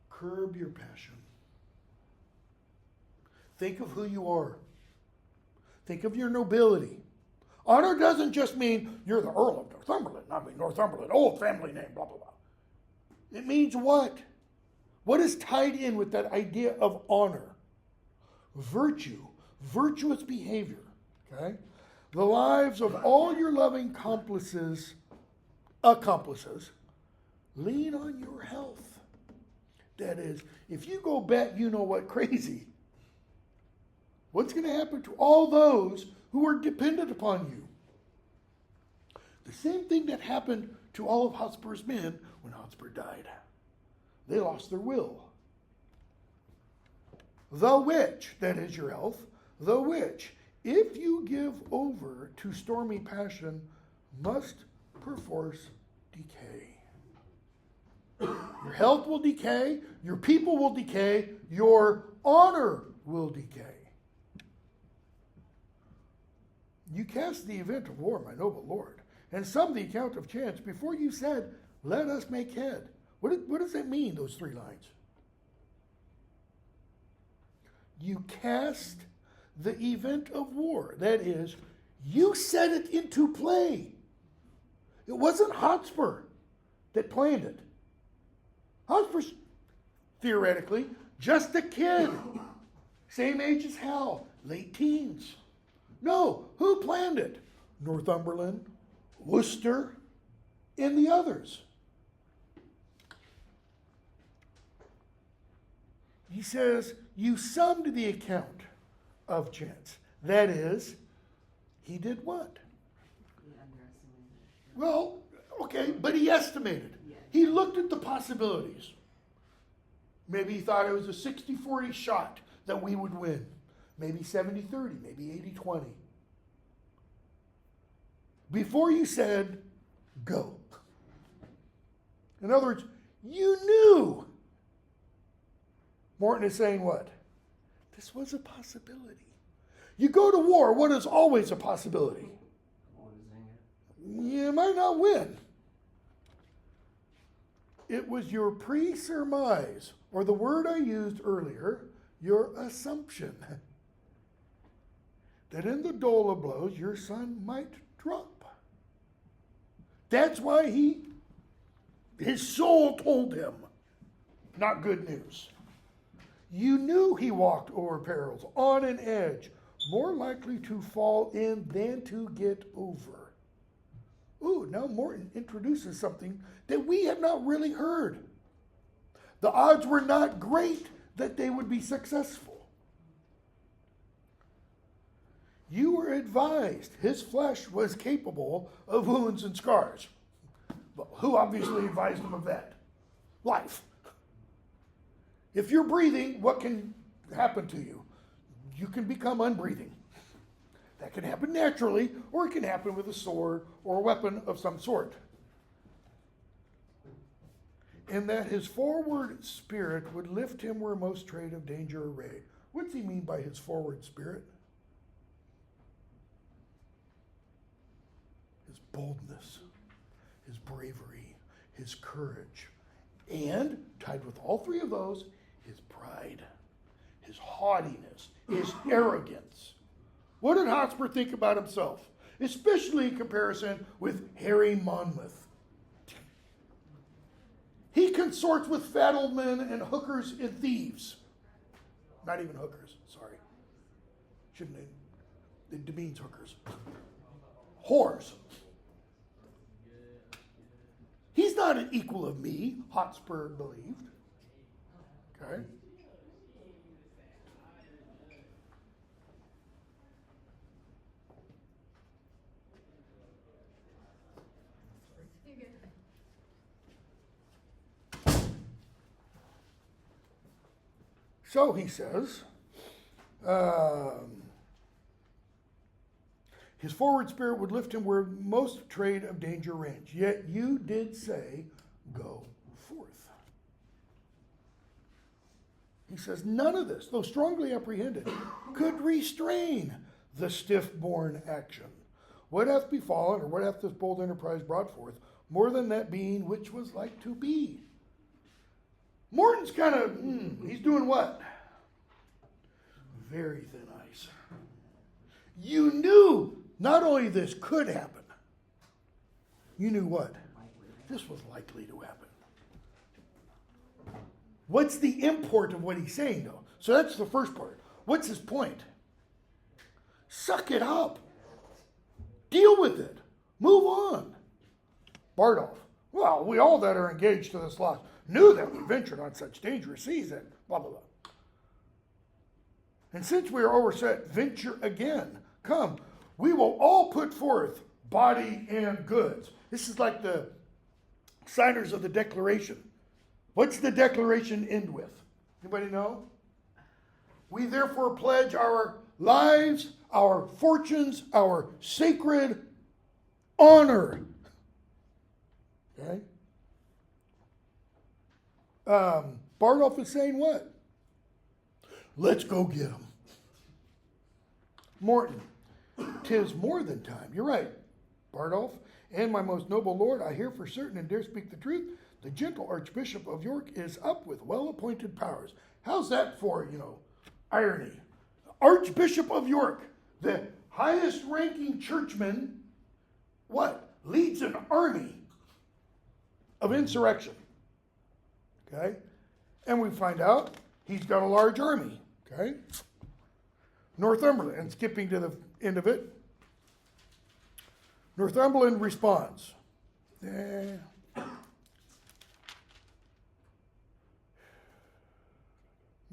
S1: Curb your passion. Think of who you are. Think of your nobility. Honor doesn't just mean you're the Earl of Northumberland. Northumberland, old family name, blah, blah, blah. It means what? What is tied in with that idea of honor? Virtue, virtuous behavior, okay? The lives of all your loving accomplices lean on your health. That is, if you go bat you know what crazy, what's going to happen to all those who are dependent upon you? The same thing that happened to all of Hotspur's men when Hotspur died. They lost their will. The which, that is your health, the which, if you give over to stormy passion, must perforce decay. Your health will decay, your people will decay, your honor will decay. You cast the event of war, my noble lord, and some the account of chance before you said, let us make head. What does that mean, those 3 lines? You cast the event of war. That is, you set it into play. It wasn't Hotspur that planned it. Hotspur's, theoretically, just a kid. Same age as Hal, late teens. No, who planned it? Northumberland, Worcester, and the others. He says, you summed the account of chance. That is, he did what?
S4: He underestimated it.
S1: Well, okay, but he estimated.
S4: Yeah.
S1: He looked at the possibilities. Maybe he thought it was a 60-40 shot that we would win. Maybe 70-30, maybe 80-20. Before you said, go. In other words, you knew. Morton is saying what? This was a possibility. You go to war, what is always a possibility? You might not win. It was your pre-surmise, or the word I used earlier, your assumption, that in the dole of blows your son might drop. That's why his soul told him, not good news. You knew he walked over perils, on an edge, more likely to fall in than to get over. Ooh, now Morton introduces something that we have not really heard. The odds were not great that they would be successful. You were advised his flesh was capable of wounds and scars. Well, who obviously advised him of that? Life. If you're breathing, what can happen to you? You can become unbreathing. That can happen naturally, or it can happen with a sword or a weapon of some sort. And that his forward spirit would lift him where most trade of danger arrayed. What does he mean by his forward spirit? His boldness, his bravery, his courage, and tied with all three of those, his pride, his haughtiness, his arrogance. What did Hotspur think about himself? Especially in comparison with Harry Monmouth. He consorts with fat old men and hookers and thieves. Not even hookers, sorry. Shouldn't they? It demeans hookers. Whores. He's not an equal of me, Hotspur believed. Okay? So he says, his forward spirit would lift him where most trade of danger range. Yet you did say, go forth. He says, none of this, though strongly apprehended, could restrain the stiff-born action. What hath befallen, or what hath this bold enterprise brought forth, more than that being which was like to be? Morton's kind of, he's doing what? Very thin ice. You knew not only this could happen, you knew what? This was likely to happen. What's the import of what he's saying, though? So that's the first part. What's his point? Suck it up. Deal with it. Move on. Bardolph. Well, we all that are engaged to this loss knew that we ventured on such dangerous seas and blah, blah, blah. And since we are overset, venture again. Come, we will all put forth body and goods. This is like the signers of the Declaration. What's the Declaration end with? Anybody know? We therefore pledge our lives, our fortunes, our sacred honor. Okay? Bardolph is saying what? Let's go get him. Morton, 'tis more than time. You're right, Bardolph. And my most noble lord, I hear for certain and dare speak the truth, the gentle Archbishop of York is up with well-appointed powers. How's that for, irony? Archbishop of York, the highest-ranking churchman, what? Leads an army of insurrection. Okay? And we find out he's got a large army. Okay? Northumberland, and skipping to the end of it, Northumberland responds. Nah,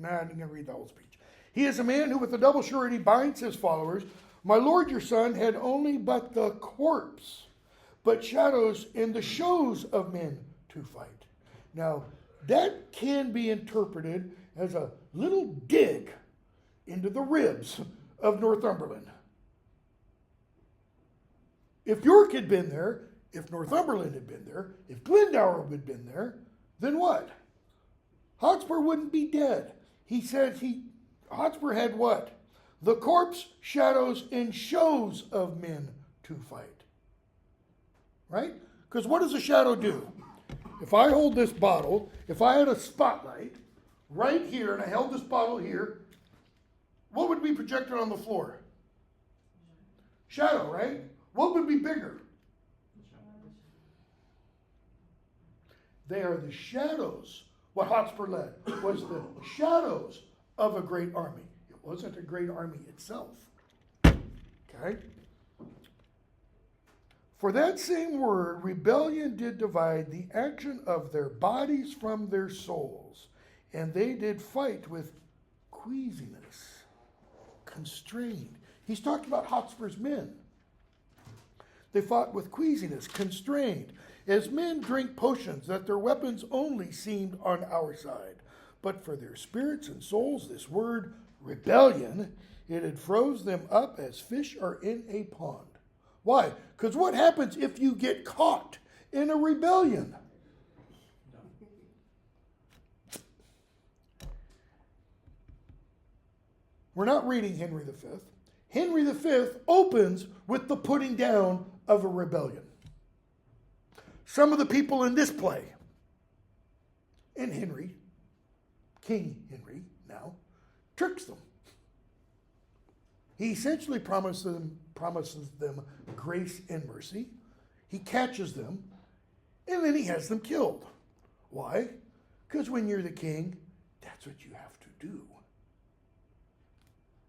S1: I'm going to read the whole speech. He is a man who with a double surety binds his followers. My lord your son had only but the corpse, but shadows and the shows of men to fight. Now, that can be interpreted as a little dig into the ribs of Northumberland. If York had been there, if Northumberland had been there, if Glendower had been there, then what? Hotspur wouldn't be dead. He said Hotspur had what? The corpse, shadows, and shows of men to fight. Right? Because what does a shadow do? If I hold this bottle, if I had a spotlight right here and I held this bottle here, what would be projected on the floor? Shadow, right? What would be bigger? They are the shadows. What Hotspur led was the shadows of a great army. It wasn't a great army itself. Okay? For that same word, rebellion did divide the action of their bodies from their souls, and they did fight with queasiness, constrained. He's talking about Hotspur's men. They fought with queasiness, constrained, as men drink potions that their weapons only seemed on our side. But for their spirits and souls, this word rebellion, it had froze them up as fish are in a pond. Why? Because what happens if you get caught in a rebellion? We're not reading Henry V. Henry V opens with the putting down of a rebellion. Some of the people in this play, and Henry, King Henry now, tricks them. He essentially promises them grace and mercy. He catches them, and then he has them killed. Why? Because when you're the king, that's what you have to do.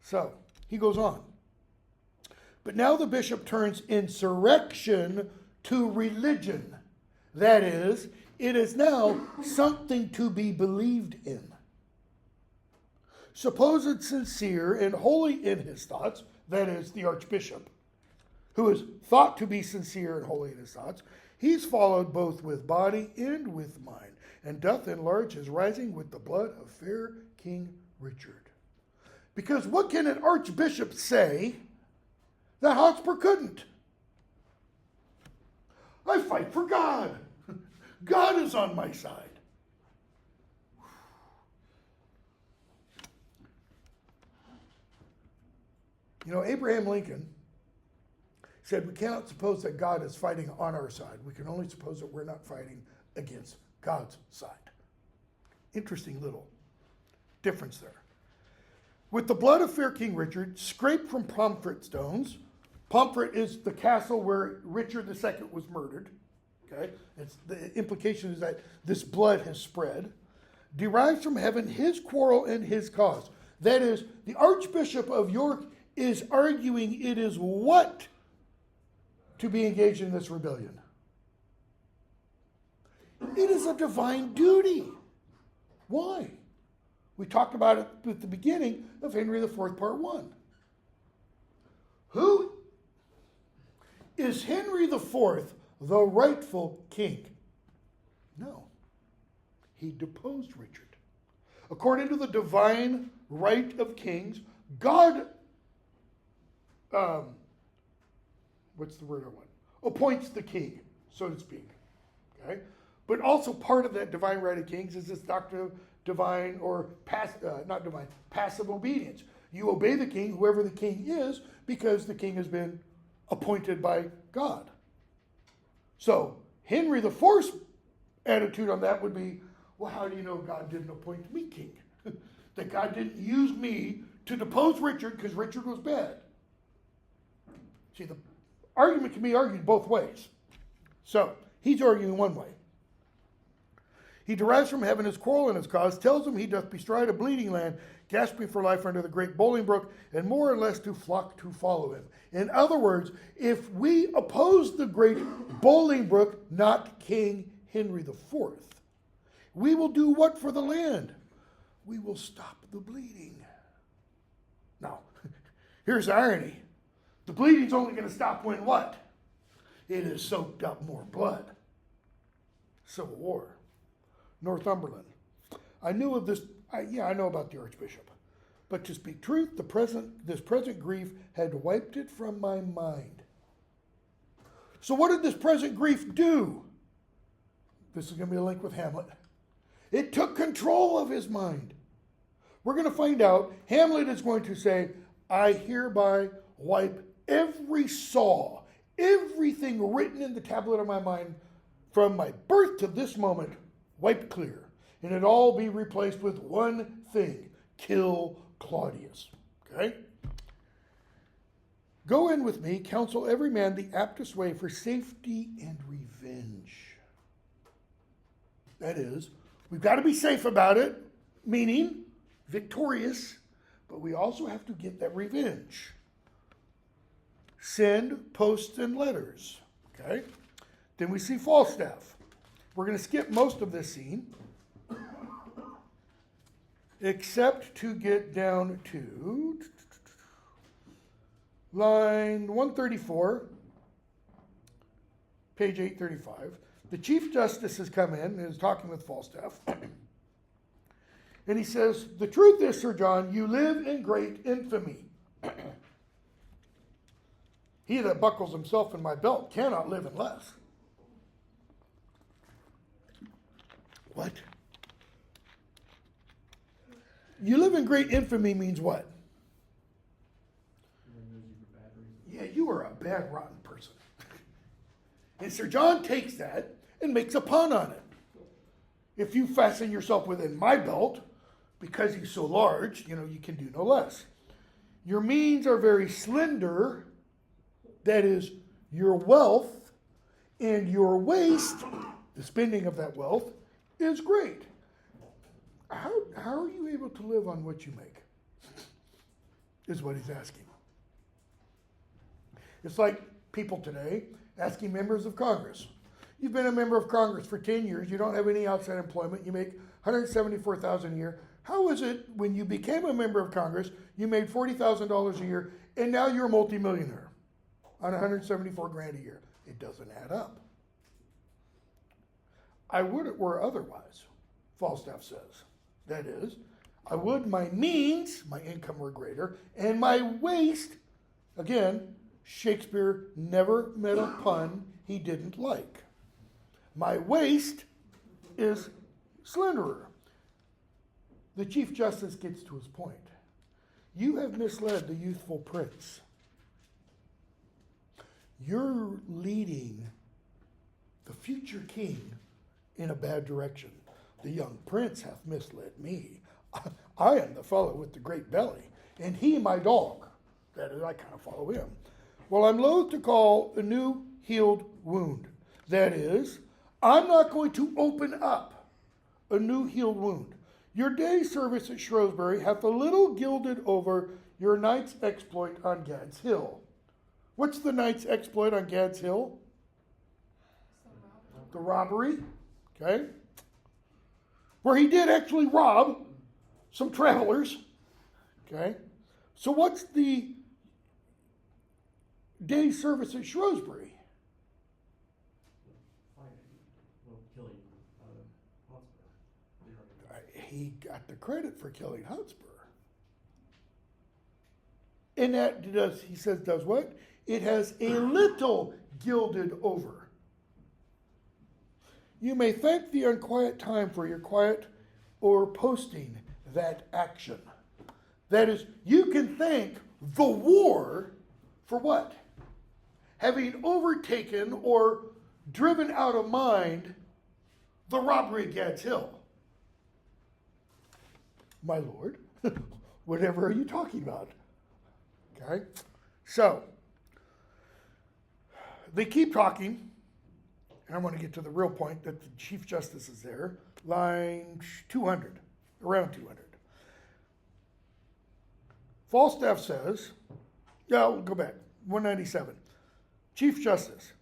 S1: So, he goes on. But now the bishop turns insurrection to religion. That is, it is now something to be believed in. Supposed sincere and holy in his thoughts, that is, the archbishop, who is thought to be sincere and holy in his thoughts, he's followed both with body and with mind, and doth enlarge his rising with the blood of fair King Richard. Because what can an archbishop say that Hotspur couldn't? I fight for God. God is on my side. You know, Abraham Lincoln said we cannot suppose that God is fighting on our side. We can only suppose that we're not fighting against God's side. Interesting little difference there. With the blood of fair King Richard, scraped from Pomfret stones. Pomfret is the castle where Richard II was murdered. Okay, the implication is that this blood has spread. Derives from heaven his quarrel and his cause. That is, the Archbishop of York is arguing it is what to be engaged in this rebellion. It is a divine duty. Why? We talked about it at the beginning of Henry IV, Part 1. Who is Henry IV the rightful king? No. He deposed Richard. According to the divine right of kings, God, what's the word I want? Appoints the king, so to speak. Okay? But also part of that divine right of kings is this doctrine of divine or passive obedience. You obey the king, whoever the king is, because the king has been appointed by God. So Henry IV's attitude on that would be, well, how do you know God didn't appoint me king? That God didn't use me to depose Richard because Richard was bad. See, the argument can be argued both ways. So he's arguing one way. He derives from heaven his quarrel and his cause, tells him he doth bestride a bleeding land, gasping for life under the great Bolingbroke, and more or less to flock to follow him. In other words, if we oppose the great Bolingbroke, not King Henry IV, we will do what for the land? We will stop the bleeding. Now, here's the irony. The bleeding's only going to stop when what? It has soaked up more blood. Civil War. Northumberland. I knew of this, I know about the Archbishop. But to speak truth, this present grief had wiped it from my mind. So what did this present grief do? This is going to be a link with Hamlet. It took control of his mind. We're going to find out, Hamlet is going to say, I hereby wipe every saw, everything written in the tablet of my mind from my birth to this moment, wiped clear, and it all be replaced with one thing: kill Claudius. Okay? Go in with me, counsel every man the aptest way for safety and revenge. That is, we've got to be safe about it, meaning victorious, but we also have to get that revenge. Send posts and letters. Okay? Then we see Falstaff. We're going to skip most of this scene, except to get down to line 134, page 835. The Chief Justice has come in and is talking with Falstaff. And he says, the truth is, Sir John, you live in great infamy. He that buckles himself in my belt cannot live in less. What? You live in great infamy means what? Yeah, you are a bad, rotten person. And Sir John takes that and makes a pun on it. If you fasten yourself within my belt, because he's so large, you can do no less. Your means are very slender, that is, your wealth, and your waste, the spending of that wealth, is great. How are you able to live on what you make? Is what he's asking. It's like people today asking members of Congress. You've been a member of Congress for 10 years. You don't have any outside employment. You make $174,000 a year. How is it when you became a member of Congress, you made $40,000 a year, and now you're a multimillionaire on $174,000 a year? It doesn't add up. I would it were otherwise, Falstaff says. That is, I would my means, my income were greater, and my waste, again, Shakespeare never met a pun he didn't like. My waist is slenderer. The Chief Justice gets to his point. You have misled the youthful prince. You're leading the future king in a bad direction. The young prince hath misled me. I am the fellow with the great belly, and he my dog. That is, I kind of follow him. Well, I'm loath to call a new healed wound. That is, I'm not going to open up a new healed wound. Your day's service at Shrewsbury hath a little gilded over your night's exploit on Gad's Hill. What's the night's exploit on Gad's Hill? The robbery, okay? Where he did actually rob some travelers, okay? So what's the day's service at Shrewsbury?
S2: Killing Hotspur.
S1: He got the credit for killing Hotspur. And that does, he says, does what? It has a little gilded over. You may thank the unquiet time for your quiet or posting that action. That is, you can thank the war for what? Having overtaken or driven out of mind the robbery at Gad's Hill. My lord, whatever are you talking about? Okay, so they keep talking, and I want to get to the real point that the Chief Justice is there, line 200, around 200. Falstaff says, yeah, we'll go back, 197. Chief Justice,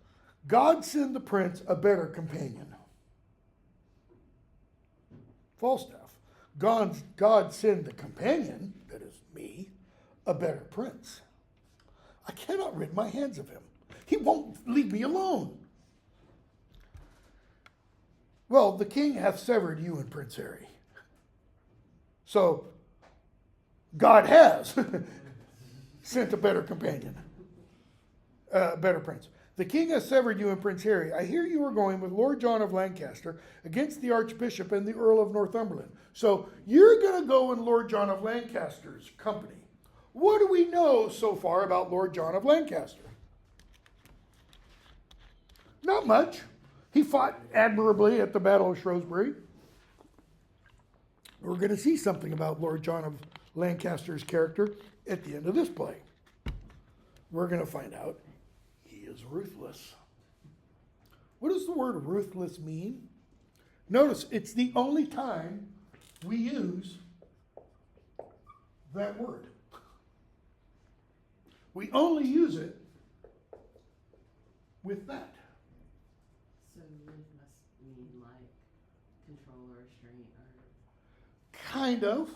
S1: God send the prince a better companion. Falstaff, God send the companion, that is me, a better prince. I cannot rid my hands of him. He won't leave me alone. Well, the king hath severed you and Prince Harry. So, God has sent a better companion, a better prince. The king has severed you and Prince Harry. I hear you are going with Lord John of Lancaster against the Archbishop and the Earl of Northumberland. So, you're going to go in Lord John of Lancaster's company. What do we know so far about Lord John of Lancaster? Not much. He fought admirably at the Battle of Shrewsbury. We're going to see something about Lord John of Lancaster's character at the end of this play. We're going to find out he is ruthless. What does the word ruthless mean? Notice it's the only time we use that word. We only use it with that.
S4: So ruth must mean like control or restraint or...
S1: Kind of.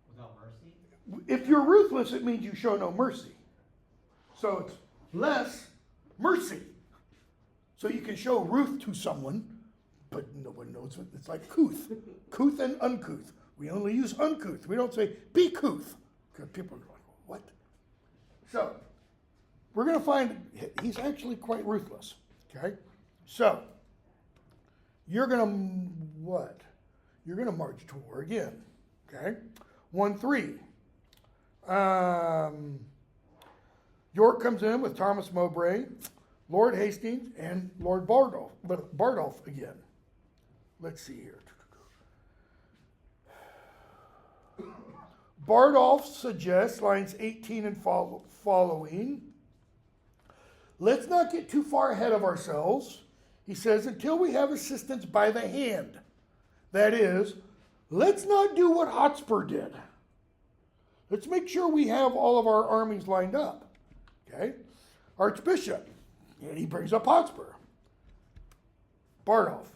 S5: Without mercy?
S1: If you're ruthless, it means you show no mercy. So it's less mercy. So you can show ruth to someone, but no one knows what it's like couth. Couth and uncouth. We only use uncouth. We don't say be couth. Because people are like, what? So we're going to find he's actually quite ruthless. Okay? So you're going to what? You're going to march to war again. Okay? 1-3. York comes in with Thomas Mowbray, Lord Hastings, and Lord Bardolph again. Let's see here. Bardolph suggests, lines 18 and following, let's not get too far ahead of ourselves. He says, until we have assistance by the hand. That is, let's not do what Hotspur did. Let's make sure we have all of our armies lined up. Okay? Archbishop, and he brings up Hotspur. Bardolph,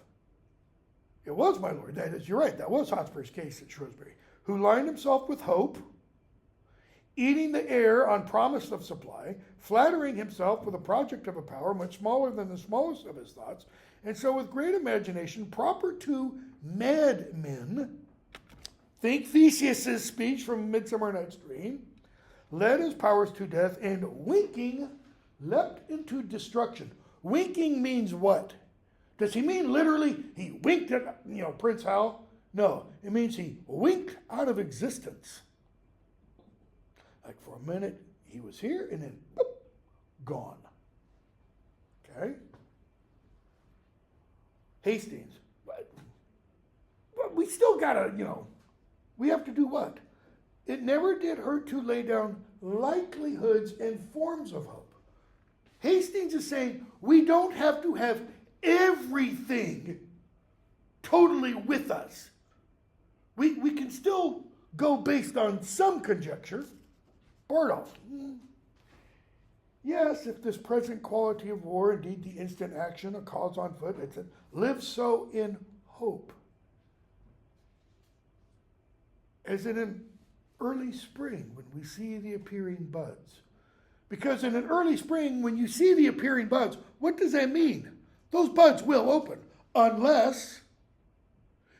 S1: it was, my lord, that is, you're right, that was Hotspur's case at Shrewsbury, who lined himself with hope, eating the air on promise of supply, flattering himself with a project of a power much smaller than the smallest of his thoughts, and so with great imagination proper to madmen, think Theseus's speech from Midsummer Night's Dream, led his powers to death, and winking, leapt into destruction. Winking means what? Does he mean literally he winked at, Prince Hal? No, it means he winked out of existence. Like for a minute, he was here, and then, boop, gone. Okay? Hastings. But we still gotta, we have to do what? It never did hurt to lay down likelihoods and forms of hope. Hastings is saying we don't have to have everything totally with us. We can still go based on some conjecture. Bardolph. Yes, if this present quality of war, indeed the instant action, a cause on foot, etc., lives so in hope. As in an early spring when we see the appearing buds. Because in an early spring, when you see the appearing buds, what does that mean? Those buds will open, unless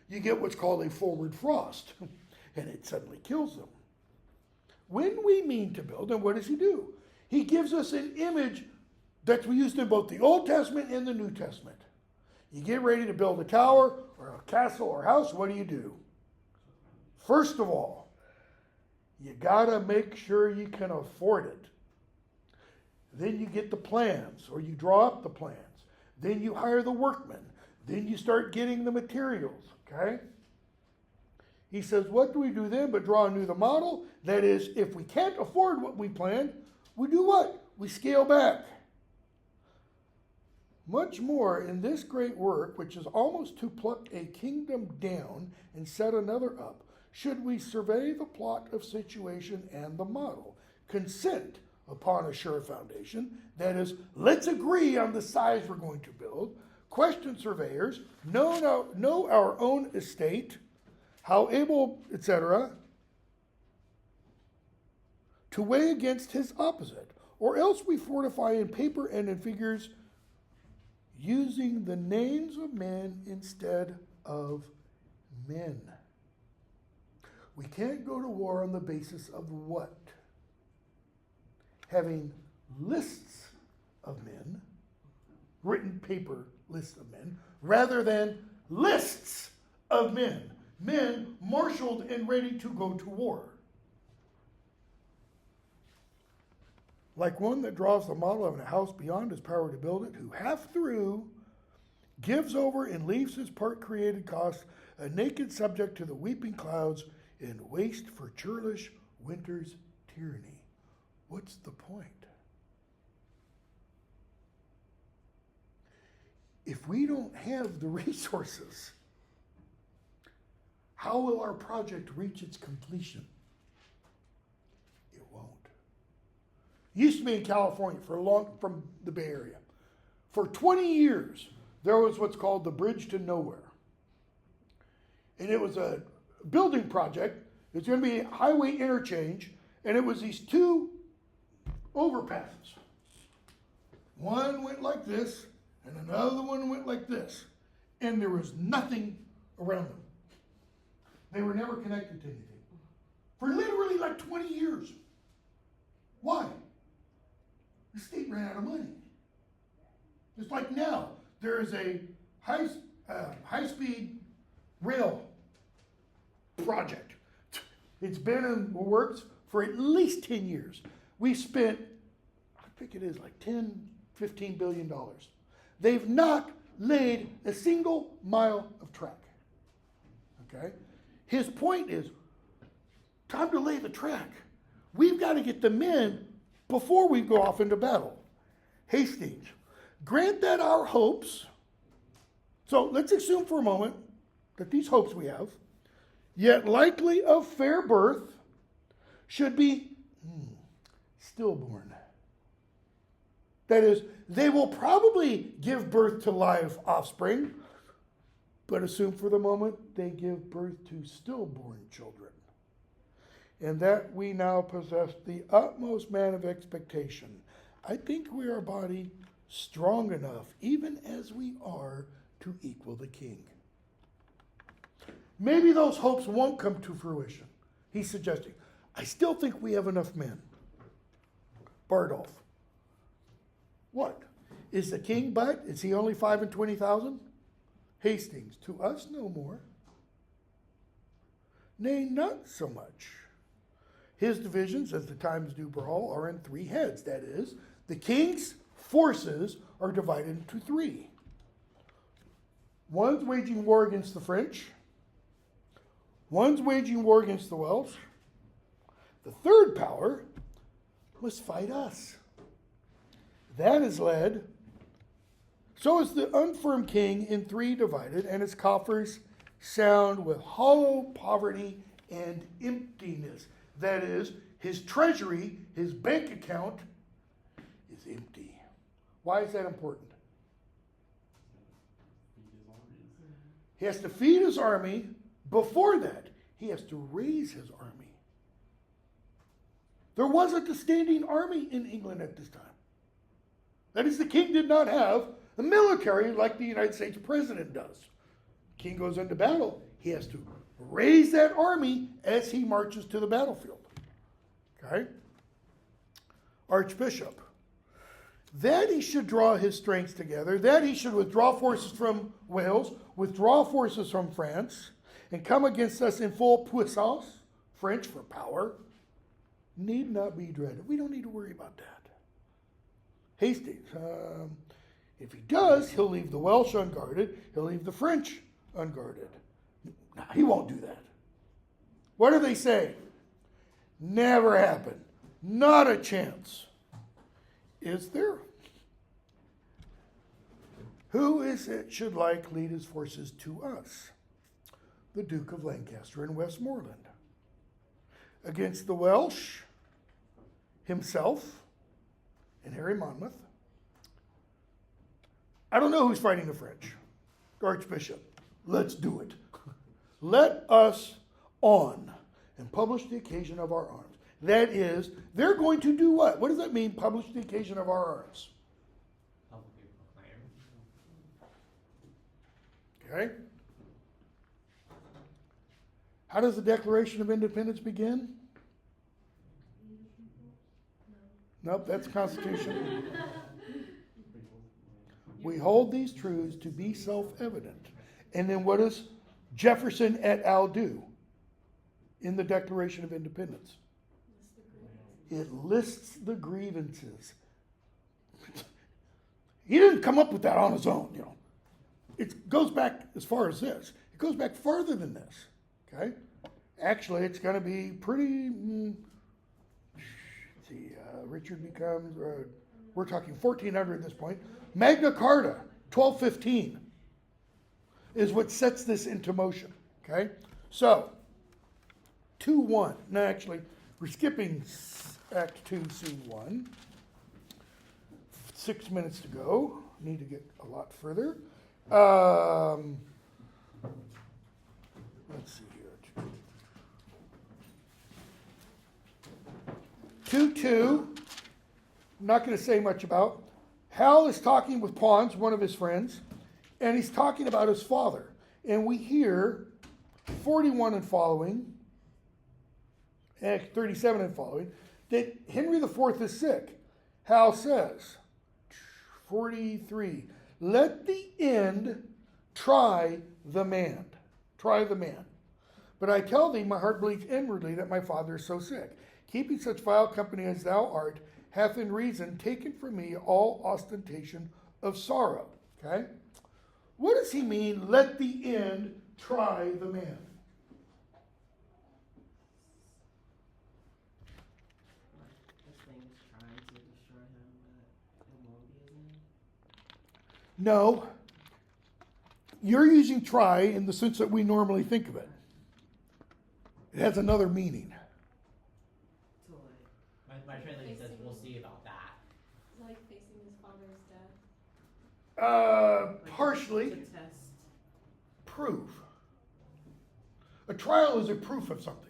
S1: you get what's called a forward frost, and it suddenly kills them. When we mean to build, then what does he do? He gives us an image that's used in both the Old Testament and the New Testament. You get ready to build a tower or a castle or house, what do? First of all, you gotta make sure you can afford it. Then you get the plans, or you draw up the plans. Then you hire the workmen. Then you start getting the materials, okay? He says, what do we do then but draw anew the model? That is, if we can't afford what we planned, we do what? We scale back. Much more in this great work, which is almost to pluck a kingdom down and set another up, should we survey the plot of situation and the model, consent upon a sure foundation, that is, let's agree on the size we're going to build, question surveyors, know our own estate, how able, etc., to weigh against his opposite, or else we fortify in paper and in figures, using the names of men instead of men. We can't go to war on the basis of what? Having lists of men, written paper lists of men, rather than lists of men marshaled and ready to go to war. Like one that draws the model of a house beyond his power to build it, who half through gives over and leaves his part created cost, a naked subject to the weeping clouds, and waste for churlish winter's tyranny. What's the point? If we don't have the resources, how will our project reach its completion? It won't. It used to be in California from the Bay Area. For 20 years, there was what's called the Bridge to Nowhere. And it was a building project. It's going to be highway interchange, and it was these two overpasses. One went like this, and another one went like this, and there was nothing around them. They were never connected to anything. For literally like 20 years. Why? The state ran out of money. It's like now, there is a high-speed rail project. It's been in the works for at least 10 years. We spent, I think it is like $10-15 billion. They've not laid a single mile of track. Okay? His point is, time to lay the track. We've got to get the men before we go off into battle. Hastings, grant that our hopes, so let's assume for a moment that these hopes we have, yet likely of fair birth, should be stillborn. That is, they will probably give birth to live offspring, but assume for the moment they give birth to stillborn children. And that we now possess the utmost man of expectation. I think we are a body strong enough, even as we are, to equal the king. Maybe those hopes won't come to fruition. He's suggesting, I still think we have enough men. Bardolph. What? Is the king but? Is he only 5 and 20,000? Hastings, to us no more. Nay, not so much. His divisions, as the times do brawl, are in 3 heads. That is, the king's forces are divided into 3. One's waging war against the French. One's waging war against the Welsh. The third power must fight us. That is led. So is the unfirm king in 3 divided, and his coffers sound with hollow poverty and emptiness. That is, his treasury, his bank account, is empty. Why is that important? He has to feed his army. Before that, he has to raise his army. There wasn't a standing army in England at this time. That is, the king did not have a military like the United States president does. King goes into battle. He has to raise that army as he marches to the battlefield. Okay? Archbishop. That he should draw his strength together, that he should withdraw forces from Wales, withdraw forces from France, and come against us in full puissance, French for power, need not be dreaded. We don't need to worry about that. Hastings, if he does, he'll leave the Welsh unguarded, he'll leave the French unguarded. No, he won't do that. What do they say? Never happen. Not a chance. Is there? Who is it should like lead his forces to us? The Duke of Lancaster and Westmoreland. Against the Welsh, himself, and Harry Monmouth. I don't know who's fighting the French. Archbishop, let's do it. Let us on and publish the occasion of our arms. That is, they're going to do what? What does that mean, publish the occasion of our arms?
S5: Publicly proclaim.
S1: Okay. How does the Declaration of Independence begin? Nope, that's Constitution. We hold these truths to be self-evident. And then what does Jefferson et al. Do in the Declaration of Independence? It lists the grievances. He didn't come up with that on his own, you know. It goes back as far as this. It goes back farther than this, okay? Actually, it's going to be pretty, Richard becomes, we're talking 1400 at this point. Magna Carta, 1215, is what sets this into motion, okay? So, 2-1. No, actually, we're skipping Act 2, Scene 1. 6 minutes to go. Need to get a lot further. Let's see here. 2-2. not going to say much about. Hal is talking with Pons, one of his friends, and he's talking about his father. And we hear 41 and following, 37 and following, that Henry IV is sick. Hal says, 43, let the end try the man. Try the man. But I tell thee, my heart bleeds inwardly that my father is so sick. Keeping such vile company as thou art, hath in reason taken from me all ostentation of sorrow. Okay? What does he mean, let the end try the man?
S4: This thing is trying to destroy him, but it won't be as in.
S1: No. You're using try in the sense that we normally think of it. It has another meaning.
S4: To like,
S5: My translation says we'll see about that.
S3: Is it like facing his father's death?
S4: like
S1: Partially.
S4: to test.
S1: Prove. A trial is a proof of something.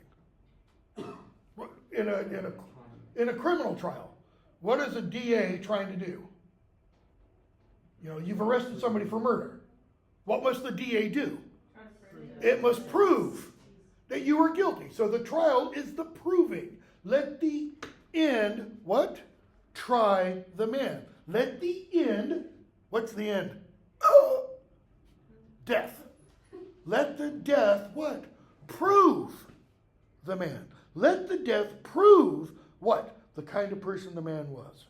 S1: In a criminal trial, what is a DA trying to do? You know, you've arrested somebody for murder. What must the DA do? It must prove that you are guilty. So the trial is the proving. Let the end, what? Try the man. Let the end, what's the end? Death. Let the death, what? Prove the man. Let the death prove what? The kind of person the man was.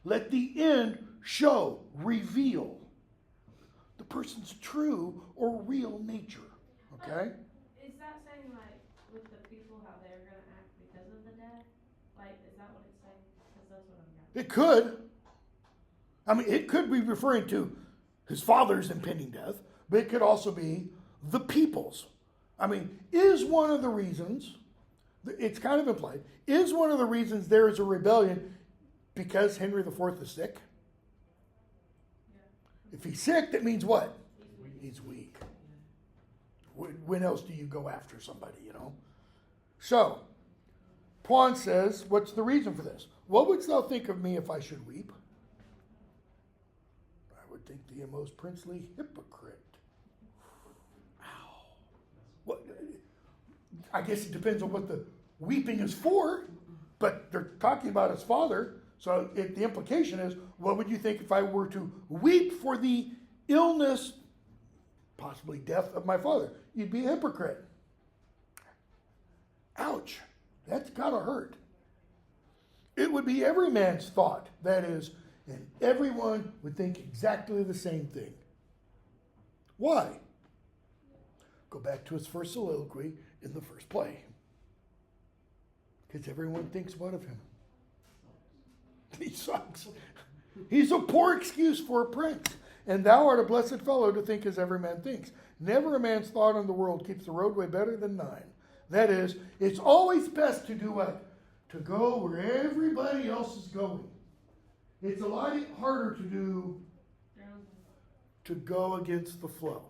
S1: Let the end show, reveal the person's true or real nature. Okay?
S6: Is that saying like with the people how they're gonna act because of the death? Like, is that what it's saying? Because that's what I'm getting.
S1: It could. I mean, it could be referring to his father's impending death, but it could also be the people's. I mean, is one of the reasons, it's kind of implied, is one of the reasons there is a rebellion because Henry IV is sick? If he's sick, that means what? He's weak. When else do you go after somebody, you know? So, Pons says, what's the reason for this? What wouldst thou think of me if I should weep? I would think thee a most princely hypocrite. Ow. What? I guess it depends on what the weeping is for, but they're talking about his father. So the implication is, what would you think if I were to weep for the illness, possibly death of my father? You'd be a hypocrite. Ouch. That's gotta hurt. It would be every man's thought, that is, and everyone would think exactly the same thing. Why? Go back to his first soliloquy in the first play. Because everyone thinks what of him? He sucks. He's a poor excuse for a prince. And thou art a blessed fellow to think as every man thinks. Never a man's thought in the world keeps the roadway better than thine. That is, it's always best to do what? To go where everybody else is going. It's a lot harder to do, to go against the flow.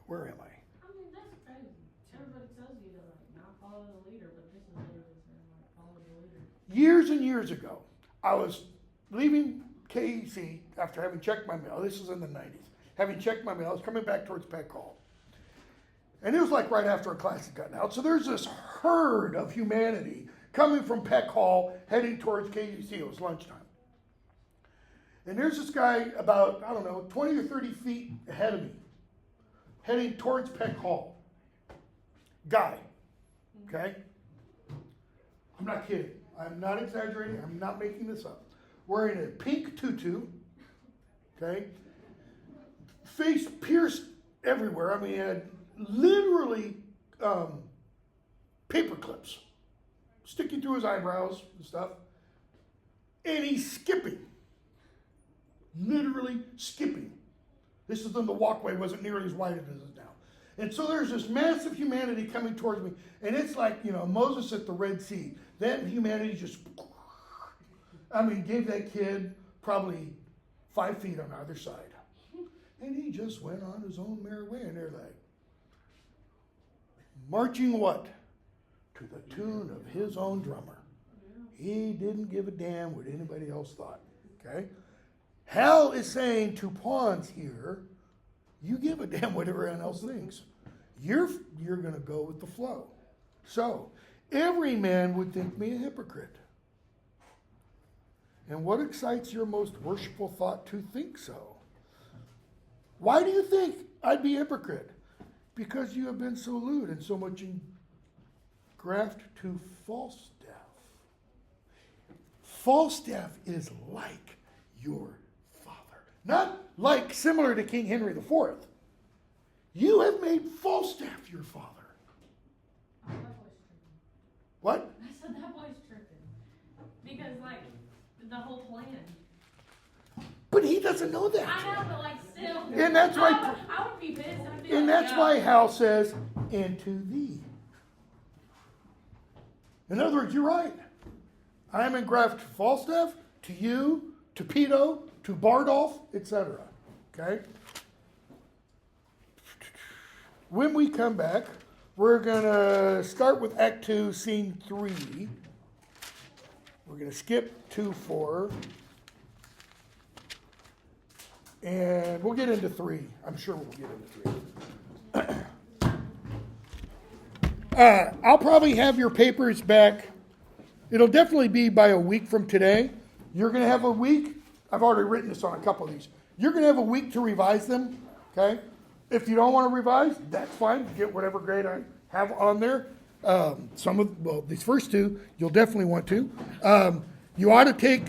S1: Where am I?
S6: I mean, that's crazy. Everybody tells you to like not follow the leader, but this is literally saying like follow the leader.
S1: Years and years ago, I was leaving KEC after having checked my mail. This was in the 90s. Having checked my mail, I was coming back towards Peck Hall. And it was like right after a class had gotten out. So there's this herd of humanity coming from Peck Hall, heading towards KEC. It was lunchtime. And there's this guy about, 20 or 30 feet ahead of me, heading towards Peck Hall. Guy. Okay? I'm not kidding. I'm not exaggerating. I'm not making this up. Wearing a pink tutu. Okay? Face pierced everywhere. I mean, he had literally paper clips sticking through his eyebrows and stuff. And he's skipping. Literally skipping. This is when the walkway wasn't nearly as wide as it is now. And so there's this massive humanity coming towards me. And it's like, Moses at the Red Sea. That humanity just, gave that kid probably 5 feet on either side. And he just went on his own merry way. And they're like, marching what? To the tune of his own drummer. He didn't give a damn what anybody else thought. Okay? Hal is saying to pawns here, you give a damn what everyone else thinks. You're going to go with the flow. So, every man would think me a hypocrite. And what excites your most worshipful thought to think so? Why do you think I'd be a hypocrite? Because you have been so lewd and so much engraft to Falstaff. Falstaff is like your father. Not like similar to King Henry IV. You have made Falstaff your father.
S6: Oh, that boy's tripping.
S1: What?
S6: I said that boy's tripping. Because, like, the whole plan.
S1: But he doesn't know that.
S6: I know, but, like, still.
S1: And that's why-
S6: I would be pissed. I'd be
S1: And
S6: like,
S1: that's
S6: yo.
S1: why Hal says, and to thee. In other words, you're right. I am engrafted to Falstaff, to you, to Peto, to Bardolph, etc. Okay? When we come back, we're going to start with Act 2, Scene 3. We're going to skip 2-4. And we'll get into 3. I'm sure we'll get into 3. I'll probably have your papers back. It'll definitely be by a week from today. You're going to have a week. I've already written this on a couple of these. You're going to have a week to revise them, okay? If you don't want to revise, that's fine. Get whatever grade I have on there. These first two, you'll definitely want to. You ought to take